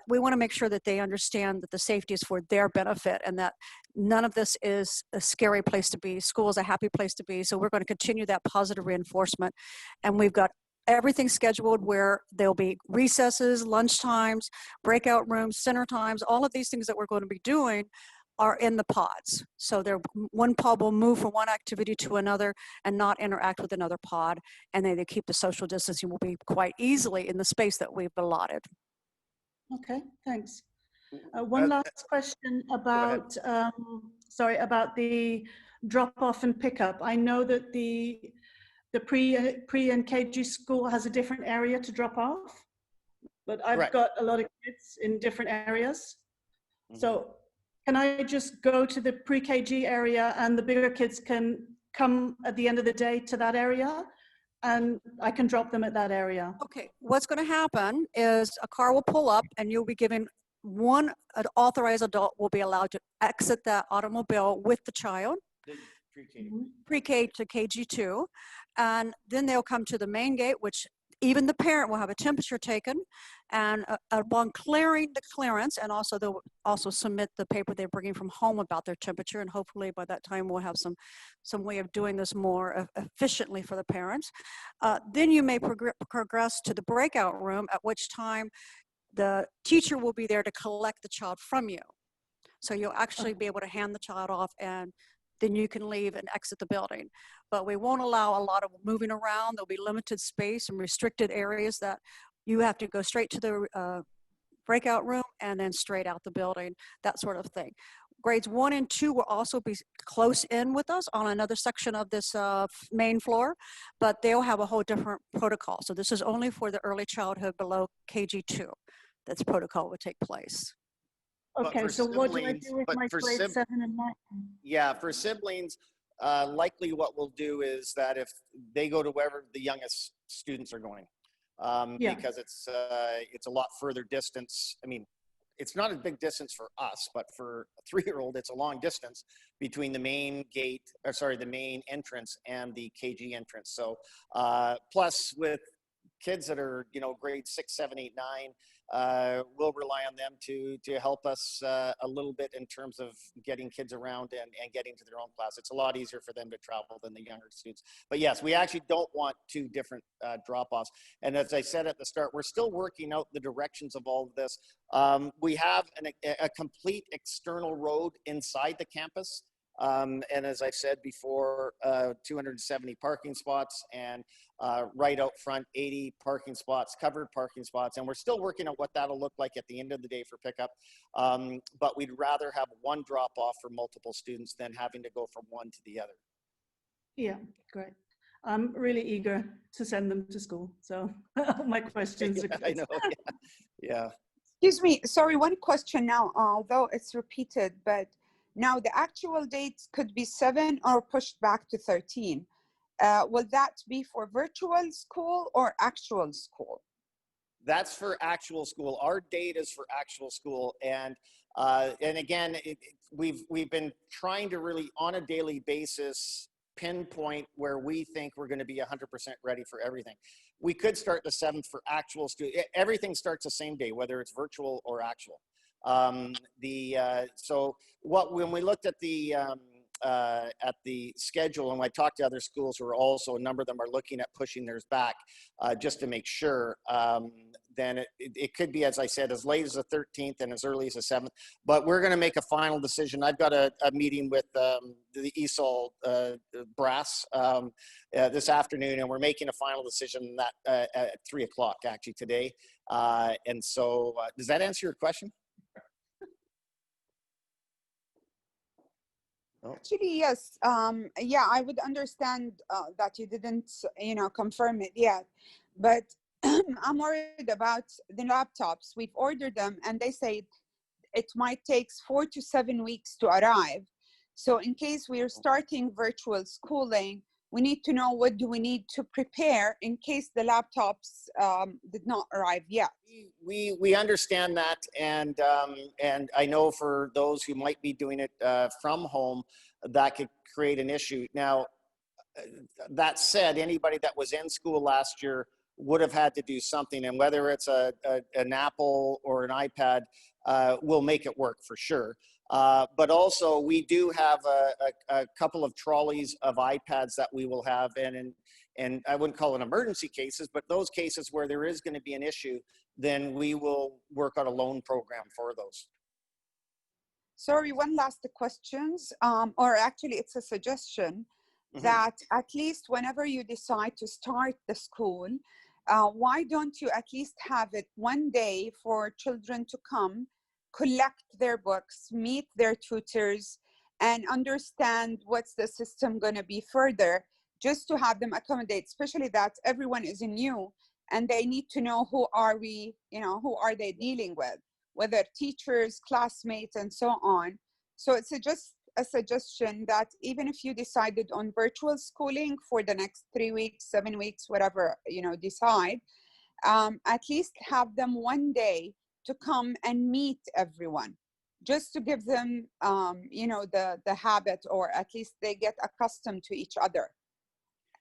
We want to make sure that they understand that the safety is for their benefit and that none of this is a scary place to be. School is a happy place to be. So we're going to continue that positive reinforcement. And we've got everything scheduled where there'll be recesses, lunch times, breakout rooms, center times, all of these things that we're going to be doing are in the pods. So one pod will move from one activity to another and not interact with another pod, and they keep the social distancing will be quite easily in the space that we've allotted. Okay, thanks. One last question about, about the drop-off and pickup. I know that the pre and KG school has a different area to drop off, but I've got a lot of kids in different areas. So can I just go to the pre-KG area and the bigger kids can come at the end of the day to that area and I can drop them at that area? Okay, what's going to happen is a car will pull up and you'll be given an authorized adult will be allowed to exit that automobile with the child. Pre-K to KG2, and then they'll come to the main gate, which even the parent will have a temperature taken, and upon clearing the clearance, and also they'll also submit the paper they're bringing from home about their temperature, and hopefully by that time we'll have some way of doing this more efficiently for the parents. Then you may progress to the breakout room, at which time the teacher will be there to collect the child from you. So you'll actually be able to hand the child off, and then you can leave and exit the building. But we won't allow a lot of moving around. There'll be limited space and restricted areas that you have to go straight to the breakout room and then straight out the building, that sort of thing. Grades 1 and 2 will also be close in with us on another section of this main floor, but they'll have a whole different protocol. So this is only for the early childhood below KG2. That's protocol would take place. Okay, so what do I do with my grade 7 and 9? Yeah, for siblings, likely what we'll do is that if they go to wherever the youngest students are going, because it's a lot further distance. I mean, it's not a big distance for us, but for a 3-year-old, it's a long distance between the main gate, or sorry, the main entrance and the KG entrance. So plus with kids that are, you know, grade 6, 7, 8, 9, we'll rely on them to help us a little bit in terms of getting kids around and getting to their own class. It's a lot easier for them to travel than the younger students. But yes, we actually don't want 2 different drop-offs. And as I said at the start, we're still working out the directions of all of this. We have a complete external road inside the campus. And as I said before, 270 parking spots, and right out front, 80 parking spots, covered parking spots. And we're still working on what that'll look like at the end of the day for pickup. But we'd rather have one drop off for multiple students than having to go from one to the other. Yeah, great. I'm really eager to send them to school. So my questions are good. I know. Yeah. Excuse me, sorry, one question now, although it's repeated, but now the actual dates could be 7 or pushed back to 13. Will that be for virtual school or actual school? That's for actual school. Our date is for actual school, and again, we've been trying to really on a daily basis pinpoint where we think we're going to be 100% ready for everything. We could start the 7th for actual students. Everything starts the same day, whether it's virtual or actual. So when we looked at the schedule, and I talked to other schools who are also, a number of them are looking at pushing theirs back just to make sure, then it could be, as I said, as late as the 13th and as early as the 7th. But we're going to make a final decision. I've got a meeting with the ESOL brass this afternoon, and we're making a final decision that at 3 o'clock actually today. And so does that answer your question? Oh. Actually, yes. Yeah, I would understand that you didn't, confirm it yet, but I'm worried about the laptops. We've ordered them, and they say it might take 4 to 7 weeks to arrive. So in case we are starting virtual schooling, we need to know what do we need to prepare in case the laptops did not arrive yet. We understand that, and I know for those who might be doing it from home, that could create an issue. Now, that said, anybody that was in school last year would have had to do something, and whether it's an Apple or an iPad, we'll make it work for sure. But also, we do have a couple of trolleys of iPads that we will have, and I wouldn't call it emergency cases, but those cases where there is going to be an issue, then we will work on a loan program for those. Sorry, one last questions, or actually it's a suggestion that at least whenever you decide to start the school, why don't you at least have it one day for children to come, collect their books, meet their tutors, and understand what's the system going to be further, just to have them accommodate, especially that everyone is new and they need to know who are who are they dealing with, whether teachers, classmates, and so on. So it's just a suggestion that even if you decided on virtual schooling for the next 3 weeks, 7 weeks, whatever, decide, at least have them one day to come and meet everyone, just to give them, the habit, or at least they get accustomed to each other.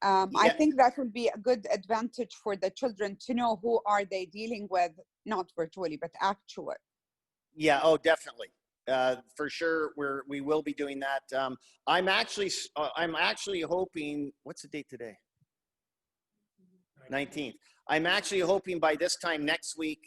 I think that will be a good advantage for the children to know who are they dealing with, not virtually, but actual. Yeah, oh, definitely. For sure, we will be doing that. I'm actually hoping, what's the date today? 19th. I'm actually hoping by this time next week,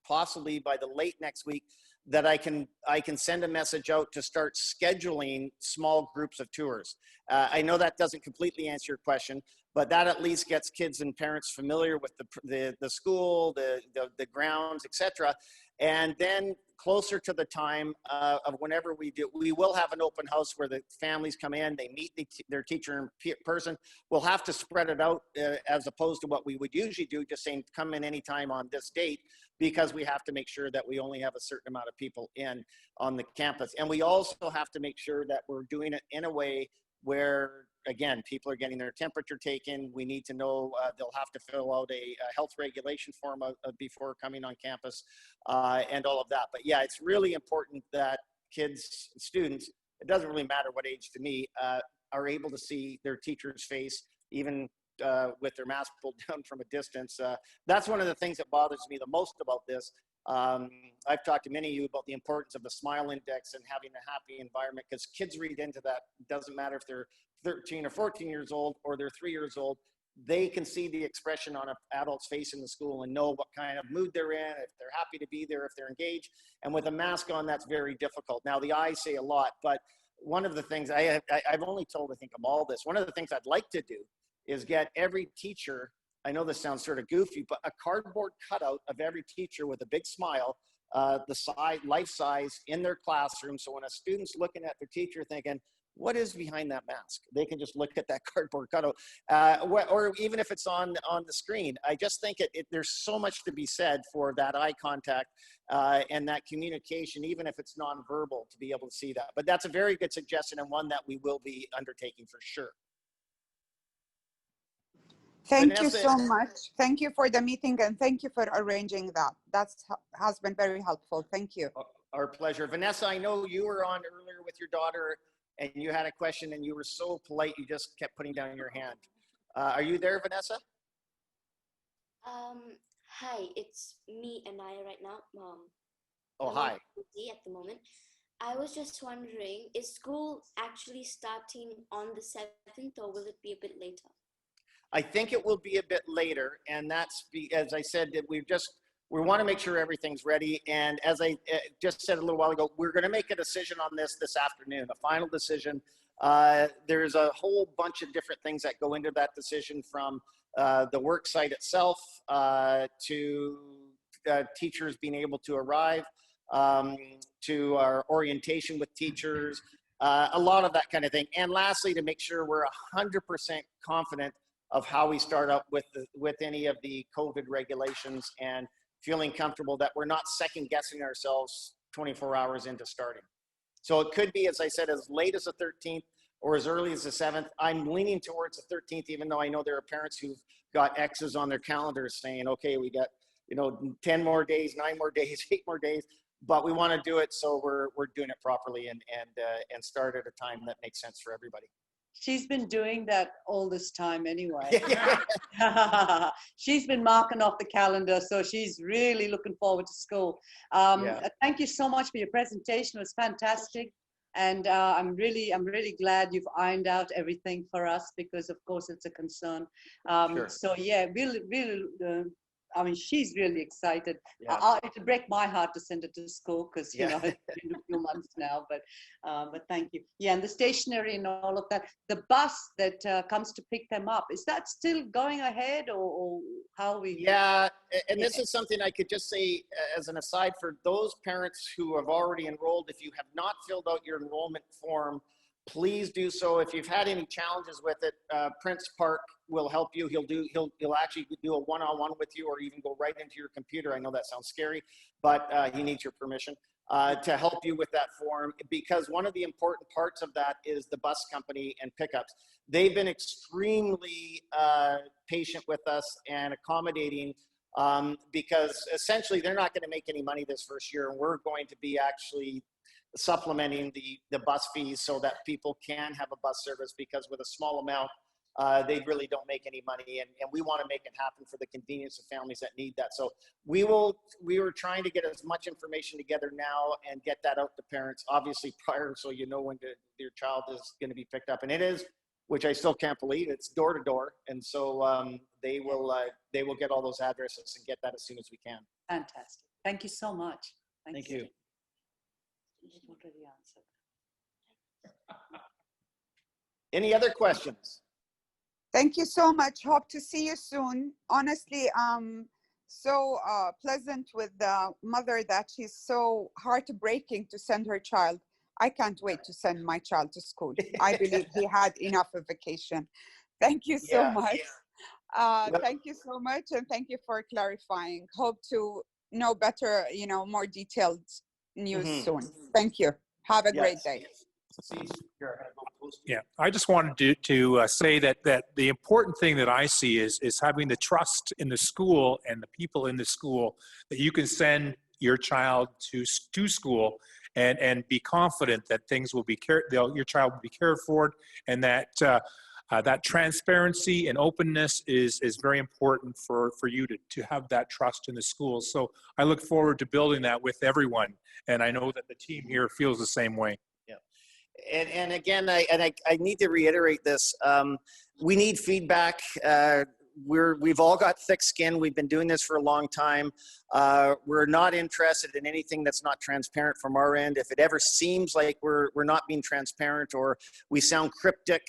possibly by the late next week, that I can send a message out to start scheduling small groups of tours. I know that doesn't completely answer your question, but that at least gets kids and parents familiar with the school, the grounds, etc. And then closer to the time of whenever we do, we will have an open house where the families come in, they meet their teacher in person. We'll have to spread it out as opposed to what we would usually do, just saying come in anytime on this date, because we have to make sure that we only have a certain amount of people on the campus. And we also have to make sure that we're doing it in a way where, again, people are getting their temperature taken. We need to know, they'll have to fill out a health regulation form before coming on campus and all of that. But yeah, it's really important that kids, students, it doesn't really matter what age to me, are able to see their teacher's face, even with their mask pulled down from a distance. That's one of the things that bothers me the most about this. I've talked to many of you about the importance of the SMILE index and having a happy environment, because kids read into that. It doesn't matter if they're 13 or 14 years old or they're 3 years old. They can see the expression on an adult's face in the school and know what kind of mood they're in, if they're happy to be there, if they're engaged. And with a mask on, that's very difficult. Now, the eyes say a lot, but one of the things I've only told, I think, of all this, one of the things I'd like to do is get every teacher, I know this sounds sort of goofy, but a cardboard cutout of every teacher with a big smile life size in their classroom. So when a student's looking at their teacher thinking, what is behind that mask? They can just look at that cardboard cutout, or even if it's on the screen. I just think there's so much to be said for that eye contact and that communication, even if it's nonverbal, to be able to see that. But that's a very good suggestion and one that we will be undertaking for sure. Thank Vanessa, you so much. Thank you for the meeting and thank you for arranging that. That has been very helpful. Thank you. Our pleasure. Vanessa, I know you were on earlier with your daughter and you had a question and you were so polite, you just kept putting down your hand. Are you there, Vanessa? Hi, it's me and I right now. Oh, I'm hi. At the moment. I was just wondering, is school actually starting on the 7th or will it be a bit later? I think it will be a bit later, and that's as I said, that we want to make sure everything's ready. And as I just said a little while ago, we're going to make a decision on this afternoon, a final decision. There's a whole bunch of different things that go into that decision, from the work site itself to teachers being able to arrive, to our orientation with teachers, a lot of that kind of thing. And lastly, to make sure we're 100% confident of how we start up with any of the COVID regulations and feeling comfortable that we're not second guessing ourselves 24 hours into starting. So it could be, as I said, as late as the 13th or as early as the 7th. I'm leaning towards the 13th, even though I know there are parents who've got X's on their calendars saying, okay, we got, 10 more days, 9 more days, 8 more days, but we want to do it. So we're doing it properly and start at a time that makes sense for everybody. She's been doing that all this time anyway. She's been marking off the calendar, so she's really looking forward to school. Thank you so much for your presentation. It was fantastic. And I'm really glad you've ironed out everything for us, because of course it's a concern. Sure. So yeah, I mean, she's really excited. Yeah. It'll break my heart to send her to school, because it's been a few months now. But thank you. Yeah, and the stationery and all of that. The bus that comes to pick them up, is that still going ahead, or how are we? Yeah, and this is something I could just say as an aside for those parents who have already enrolled. If you have not filled out your enrollment form, please do so. If you've had any challenges with it, Prince Park will help you. He'll actually do a one-on-one with you, or even go right into your computer. I know that sounds scary, but he needs your permission to help you with that form, because one of the important parts of that is the bus company and pickups. They've been extremely patient with us and accommodating, because essentially they're not going to make any money this first year, and we're going to be actually supplementing the bus fees so that people can have a bus service, because with a small amount, they really don't make any money, and we want to make it happen for the convenience of families that need that. So we were trying to get as much information together now and get that out to parents, obviously prior, so you know when your child is going to be picked up. And it is, which I still can't believe, it's door to door, and so they will get all those addresses and get that as soon as we can. Fantastic. Thank you so much. Thank you. Any other questions? Thank you so much. Hope to see you soon. Honestly, so pleasant with the mother that she's so heartbreaking to send her child. I can't wait to send my child to school. I believe he had enough of vacation. Thank you so much. Thank you so much, and thank you for clarifying. Hope to know better, more detailed news soon. Thank you. Have a great day. Yeah, I just wanted to say that the important thing that I see is having the trust in the school and the people in the school that you can send your child to school and be confident that things will be your child will be cared for, and that that transparency and openness is very important for you to have that trust in the school. So I look forward to building that with everyone, and I know that the team here feels the same way. And again, I need to reiterate this. We need feedback. We've all got thick skin. We've been doing this for a long time. We're not interested in anything that's not transparent from our end. If it ever seems like we're not being transparent or we sound cryptic,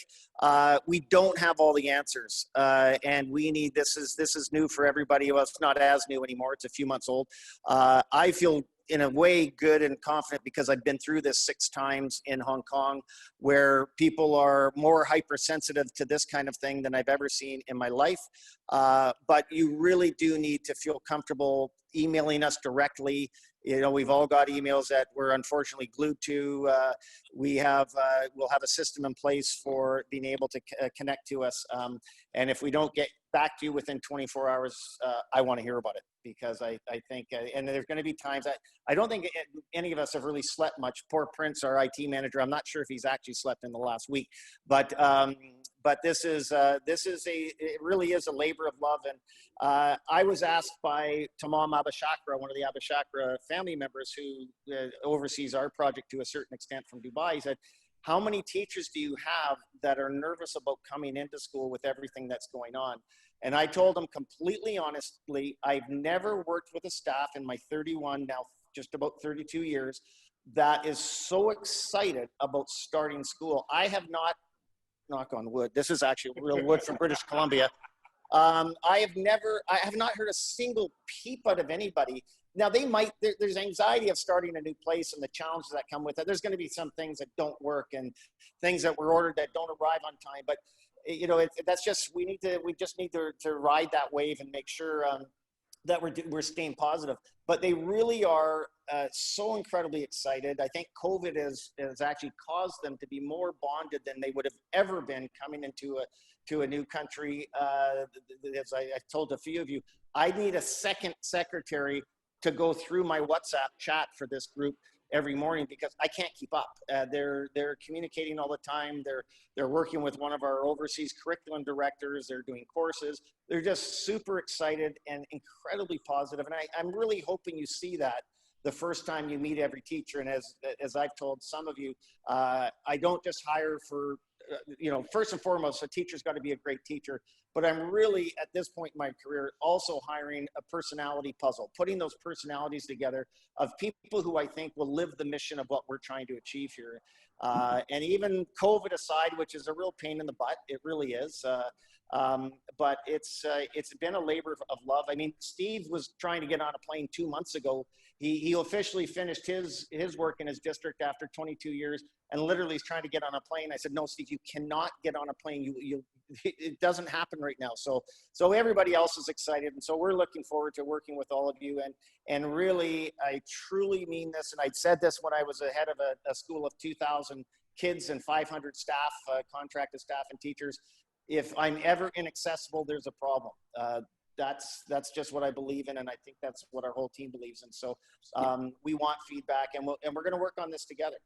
we don't have all the answers. And we need, this is new for everybody. Well, it's not as new anymore. It's a few months old. I feel in a way good and confident because I've been through this 6 times in Hong Kong, where people are more hypersensitive to this kind of thing than I've ever seen in my life. But you really do need to feel comfortable emailing us directly. You know, we've all got emails that we're unfortunately glued to. We'll have a system in place for being able to connect to us. And if we don't get back to you within 24 hours, I want to hear about it, because I think, and there's going to be times I don't think any of us have really slept much. Poor Prince, our IT manager, I'm not sure if he's actually slept in the last week, but this is it really is a labor of love. And I was asked by Tamam Abashakra, one of the Abashakra family members who oversees our project to a certain extent from Dubai. He said, how many teachers do you have that are nervous about coming into school with everything that's going on? And I told him completely honestly, I've never worked with a staff in my 31, now just about 32 years, that is so excited about starting school. I have not, knock on wood, this is actually real wood from British Columbia. I have not heard a single peep out of anybody. Now there's anxiety of starting a new place and the challenges that come with it. There's going to be some things that don't work and things that were ordered that don't arrive on time. But you know, that's just, we just need to ride that wave and make sure that we're staying positive. But they really are so incredibly excited. I think COVID has actually caused them to be more bonded than they would have ever been coming into a new country. As I told a few of you, I need a second secretary to go through my WhatsApp chat for this group every morning, because I can't keep up. They're communicating all the time. They're working with one of our overseas curriculum directors. They're doing courses. They're just super excited and incredibly positive. And I'm really hoping you see that the first time you meet every teacher. And as I've told some of you, I don't just hire for, you know, first and foremost, a teacher's got to be a great teacher. But I'm really, at this point in my career, also hiring a personality puzzle, putting those personalities together of people who I think will live the mission of what we're trying to achieve here. And even COVID aside, which is a real pain in the butt, it really is. But it's been a labor of love. I mean, Steve was trying to get on a plane 2 months ago. He officially finished his work in his district after 22 years, and literally is trying to get on a plane. I said, no, Steve, you cannot get on a plane. It doesn't happen right now. So everybody else is excited. And so we're looking forward to working with all of you. And really, I truly mean this. And I said this when I was head of a school of 2,000 kids and 500 staff, contracted staff and teachers. If I'm ever inaccessible, there's a problem. That's just what I believe in, and I think that's what our whole team believes in. So we want feedback, and we're going to work on this together.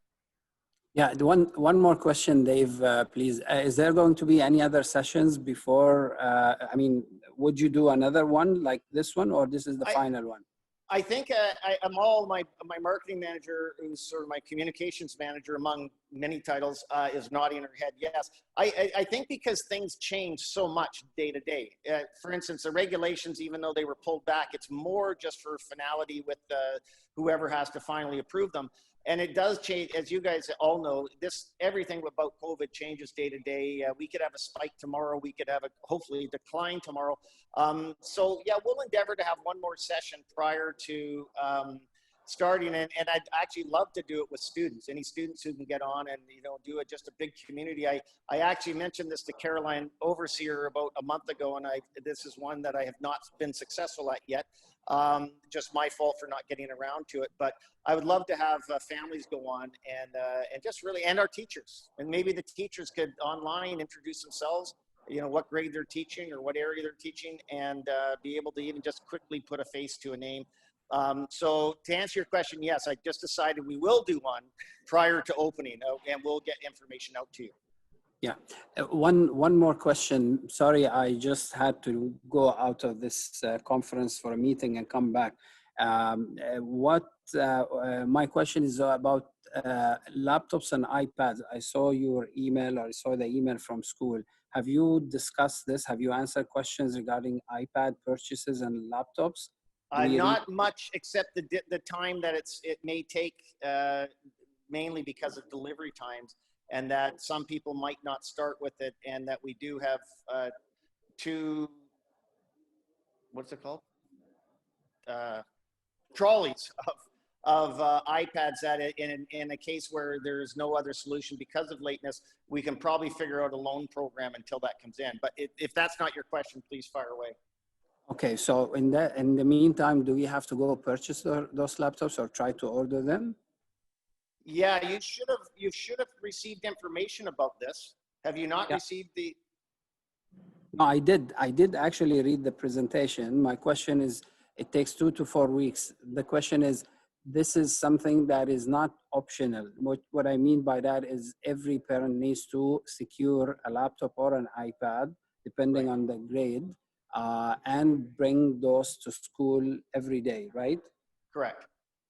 Yeah, one more question, Dave, please. Is there going to be any other sessions before? I mean, would you do another one like this one, or this is the final one? I think Amal, my marketing manager, who's sort of my communications manager among many titles, is nodding her head yes. I think because things change so much day to day. For instance, the regulations, even though they were pulled back, it's more just for finality with whoever has to finally approve them. And it does change, as you guys all know, everything about COVID changes day to day. We could have a spike tomorrow. We could have hopefully decline tomorrow. So yeah, we'll endeavor to have one more session prior to starting. And I'd actually love to do it with students, any students who can get on and, you know, do it just a big community. I actually mentioned this to Caroline Overseer about a month ago, and this is one that I have not been successful at yet. Just my fault for not getting around to it, but I would love to have families go on and just really, and our teachers, and maybe the teachers could online introduce themselves, you know, what grade they're teaching or what area they're teaching, and be able to even just quickly put a face to a name. So to answer your question, yes, I just decided we will do one prior to opening, and we'll get information out to you. Yeah, one more question. Sorry, I just had to go out of this conference for a meeting and come back. My question is about laptops and iPads. I saw your email, or I saw the email from school. Have you discussed this? Have you answered questions regarding iPad purchases and laptops? Not much, except the time that it may take, mainly because of delivery times, and that some people might not start with it, and that we do have two, what's it called? Trolleys of iPads that in a case where there's no other solution because of lateness, we can probably figure out a loan program until that comes in. But if that's not your question, please fire away. Okay, so in the meantime, do we have to go purchase those laptops or try to order them? Yeah, you should have received information about this. Have you not received the? No, I did actually read the presentation. My question is, it takes 2 to 4 weeks. The question is, this is something that is not optional. What I mean by that is every parent needs to secure a laptop or an iPad, depending on the grade, and bring those to school every day, right? Correct.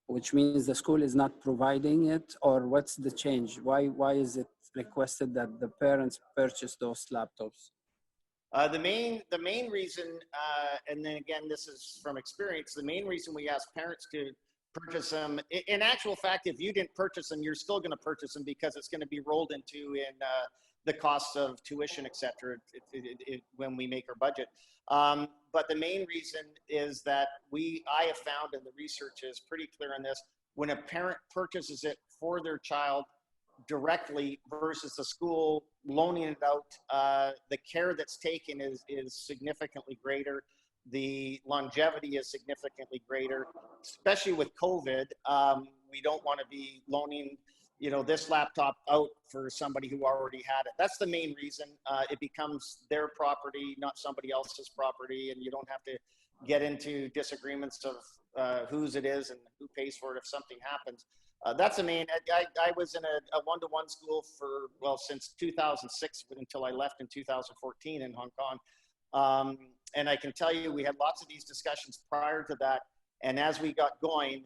Which means the school is not providing it, or what's the change? Why is it requested that the parents purchase those laptops? The main reason, and then again, this is from experience, the main reason we ask parents to purchase them, in actual fact, if you didn't purchase them, you're still going to purchase them because it's going to be rolled into in the costs of tuition, et cetera, when we make our budget. But the main reason is that I have found, and the research is pretty clear on this, when a parent purchases it for their child directly versus the school loaning it out, the care that's taken is significantly greater. The longevity is significantly greater, especially with COVID. We don't want to be loaning, this laptop out for somebody who already had it. That's the main reason. It becomes their property, not somebody else's property, and you don't have to get into disagreements of whose it is and who pays for it if something happens. That's the main. I was in a one-to-one school since 2006, but until I left in 2014 in Hong Kong. And I can tell you, we had lots of these discussions prior to that. And as we got going,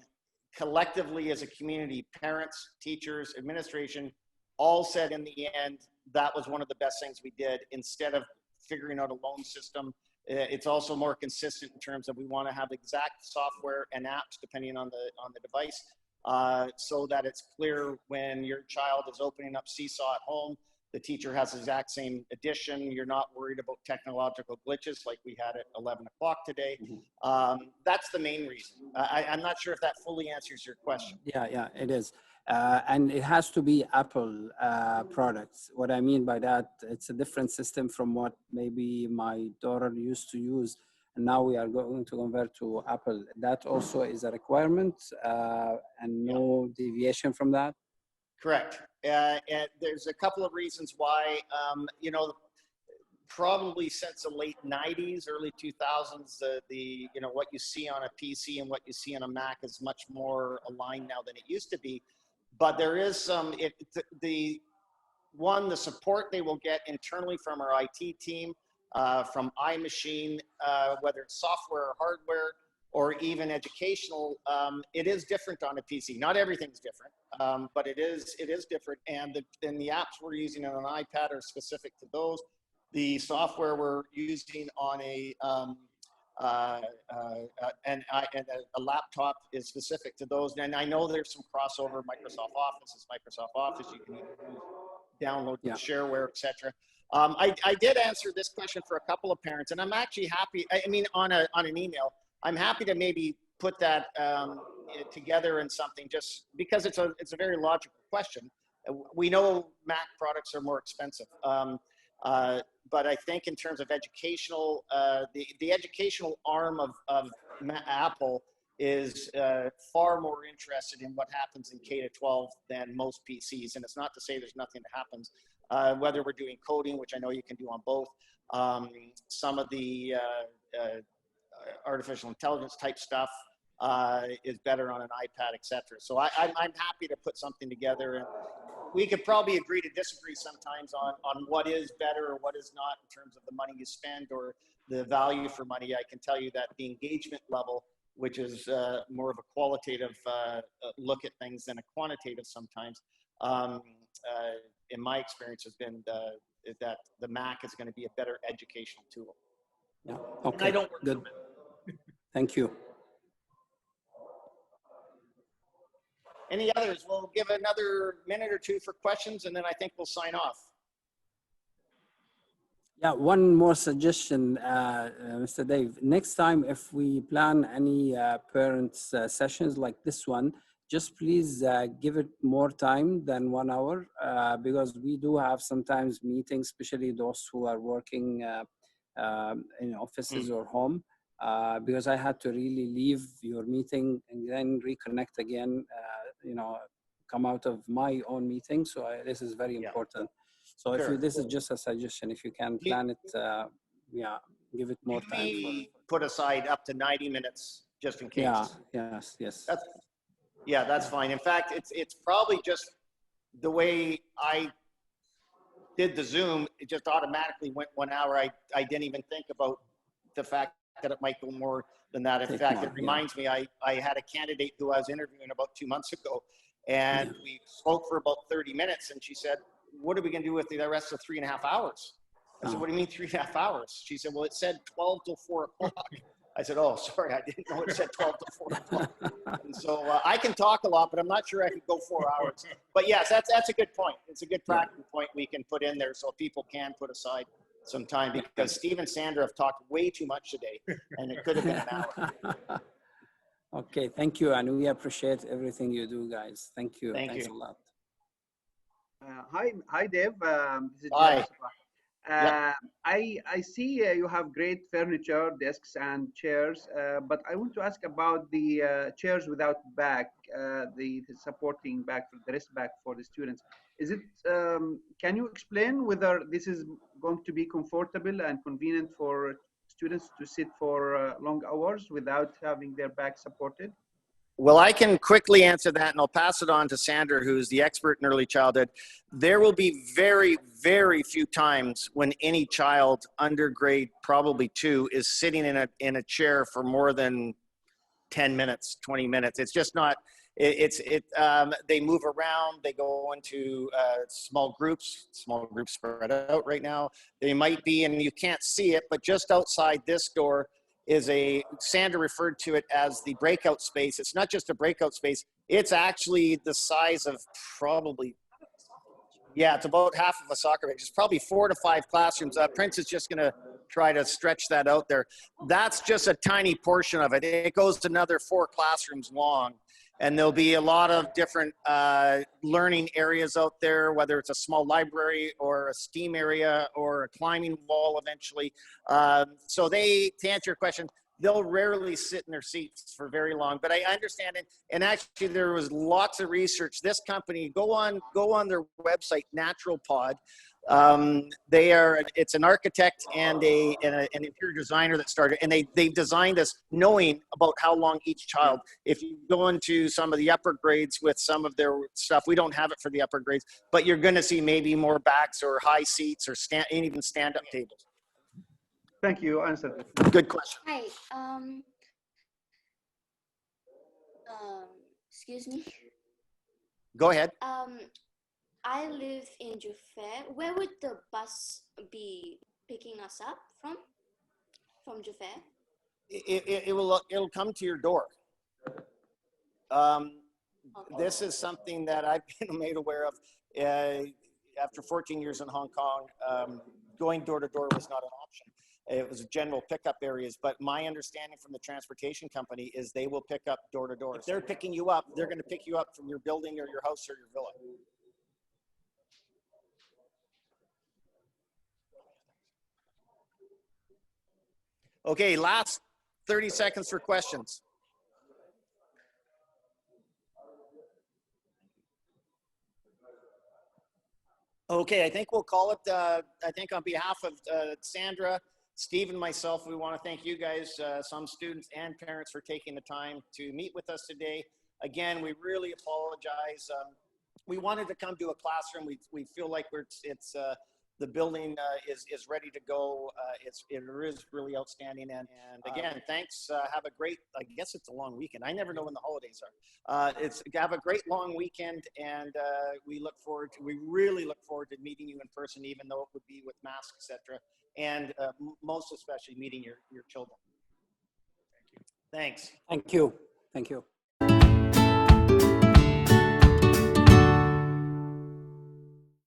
collectively as a community, parents, teachers, administration, all said in the end, that was one of the best things we did. Instead of figuring out a loan system, it's also more consistent in terms of we want to have exact software and apps depending on the device, so that it's clear when your child is opening up Seesaw at home, the teacher has the exact same edition. You're not worried about technological glitches like we had at 11 o'clock today. That's the main reason. I'm not sure if that fully answers your question. Yeah, it is. And it has to be Apple products. What I mean by that, it's a different system from what maybe my daughter used to use. And now we are going to convert to Apple. That also is a requirement and no deviation from that? Correct. And there's a couple of reasons why, probably since the late 90s, early 2000s, what you see on a PC and what you see on a Mac is much more aligned now than it used to be. But there is some, the support they will get internally from our IT team, from iMachine, whether it's software or hardware, or even educational, it is different on a PC. Not everything's different, but it is different. And the apps we're using on an iPad are specific to those. The software we're using on a laptop is specific to those. And I know there's some crossover. Microsoft Office is Microsoft Office. You can download the shareware, etc. I did answer this question for a couple of parents, and I'm actually happy. On an email. I'm happy to maybe put that together in something, just because it's a very logical question. We know Mac products are more expensive, but I think in terms of educational, the educational arm of Apple is far more interested in what happens in K-12 than most PCs. And it's not to say there's nothing that happens, whether we're doing coding, which I know you can do on both, some of the artificial intelligence type stuff is better on an iPad, etc. So I'm happy to put something together, and we could probably agree to disagree sometimes on what is better or what is not in terms of the money you spend or the value for money. I can tell you that the engagement level, which is more of a qualitative look at things than a quantitative sometimes, in my experience has been that the Mac is going to be a better educational tool. Yeah. Okay. Good. Thank you. Any others? We'll give another minute or two for questions, and then I think we'll sign off. Yeah, one more suggestion, Mr. Dave. Next time, if we plan any parents' sessions like this one, just please give it more time than 1 hour because we do have sometimes meetings, especially those who are working in offices or home. Because I had to really leave your meeting and then reconnect again, come out of my own meeting. So this is very important. So if you, this is just a suggestion, if you can plan it, give it more time. Put aside up to 90 minutes just in case. Yeah, yes. That's fine. In fact, it's probably just the way I did the Zoom, it just automatically went 1 hour. I didn't even think about the fact that it might go more than that. In fact, it reminds me, I had a candidate who I was interviewing about 2 months ago, and we spoke for about 30 minutes, and she said, what are we going to do with the rest of 3.5 hours? I said, what do you mean 3.5 hours? She said, well, it said 12 till 4 o'clock. I said, oh, sorry, I didn't know it said 12 to 4 o'clock. And so I can talk a lot, but I'm not sure I could go 4 hours. But yes, that's a good point. It's a good practical point we can put in there so people can put aside some time, because Steve and Sandra have talked way too much today, and it could have been an hour. Okay, thank you. And we appreciate everything you do, guys. Thank you. Thanks a lot. Hi, Dave. This is Hi. I see you have great furniture, desks and chairs, but I want to ask about the chairs without back, the supporting back, the rest back for the students. Is it? Can you explain whether this is going to be comfortable and convenient for students to sit for long hours without having their back supported? Well, I can quickly answer that, and I'll pass it on to Sandra, who's the expert in early childhood. There will be very, very few times when any child under grade, probably 2, is sitting in a chair for more than 10 minutes, 20 minutes. It's just not, they move around, they go into small groups spread out right now. They might be, and you can't see it, but just outside this door is Sandra referred to it as the breakout space. It's not just a breakout space. It's actually the size of probably, it's about half of a soccer pitch. It's probably 4 to 5 classrooms. Prince is just gonna try to stretch that out there. That's just a tiny portion of it. It goes another 4 classrooms long. And there'll be a lot of different learning areas out there, whether it's a small library or a STEAM area or a climbing wall eventually. So to answer your question, they'll rarely sit in their seats for very long, but I understand it. And actually there was lots of research. This company, go on their website, Natural Pod. It's an architect and an interior designer that started, and they've designed this knowing about how long each child. If you go into some of the upper grades with some of their stuff, we don't have it for the upper grades, but you're going to see maybe more backs or high seats or even stand-up tables. Thank you. Answered. Good question. Hi. Excuse me. Go ahead. I live in Jufair. Where would the bus be picking us up from? From Jufair? It'll come to your door. This is something that I've been made aware of after 14 years in Hong Kong. Going door to door was not an option. It was general pickup areas, but my understanding from the transportation company is they will pick up door to door. If they're picking you up, they're going to pick you up from your building or your house or your villa. Okay, last 30 seconds for questions. Okay, I think we'll call it, I think on behalf of Sandra, Steve, and myself, we want to thank you guys, some students and parents, for taking the time to meet with us today. Again, we really apologize. We wanted to come to a classroom. We feel like the building is ready to go. It is really outstanding. And again, thanks. Have a great, I guess it's a long weekend. I never know when the holidays are. Have a great long weekend. And we really look forward to meeting you in person, even though it would be with masks, etc. And most especially meeting your children. Thanks. Thank you. Thank you.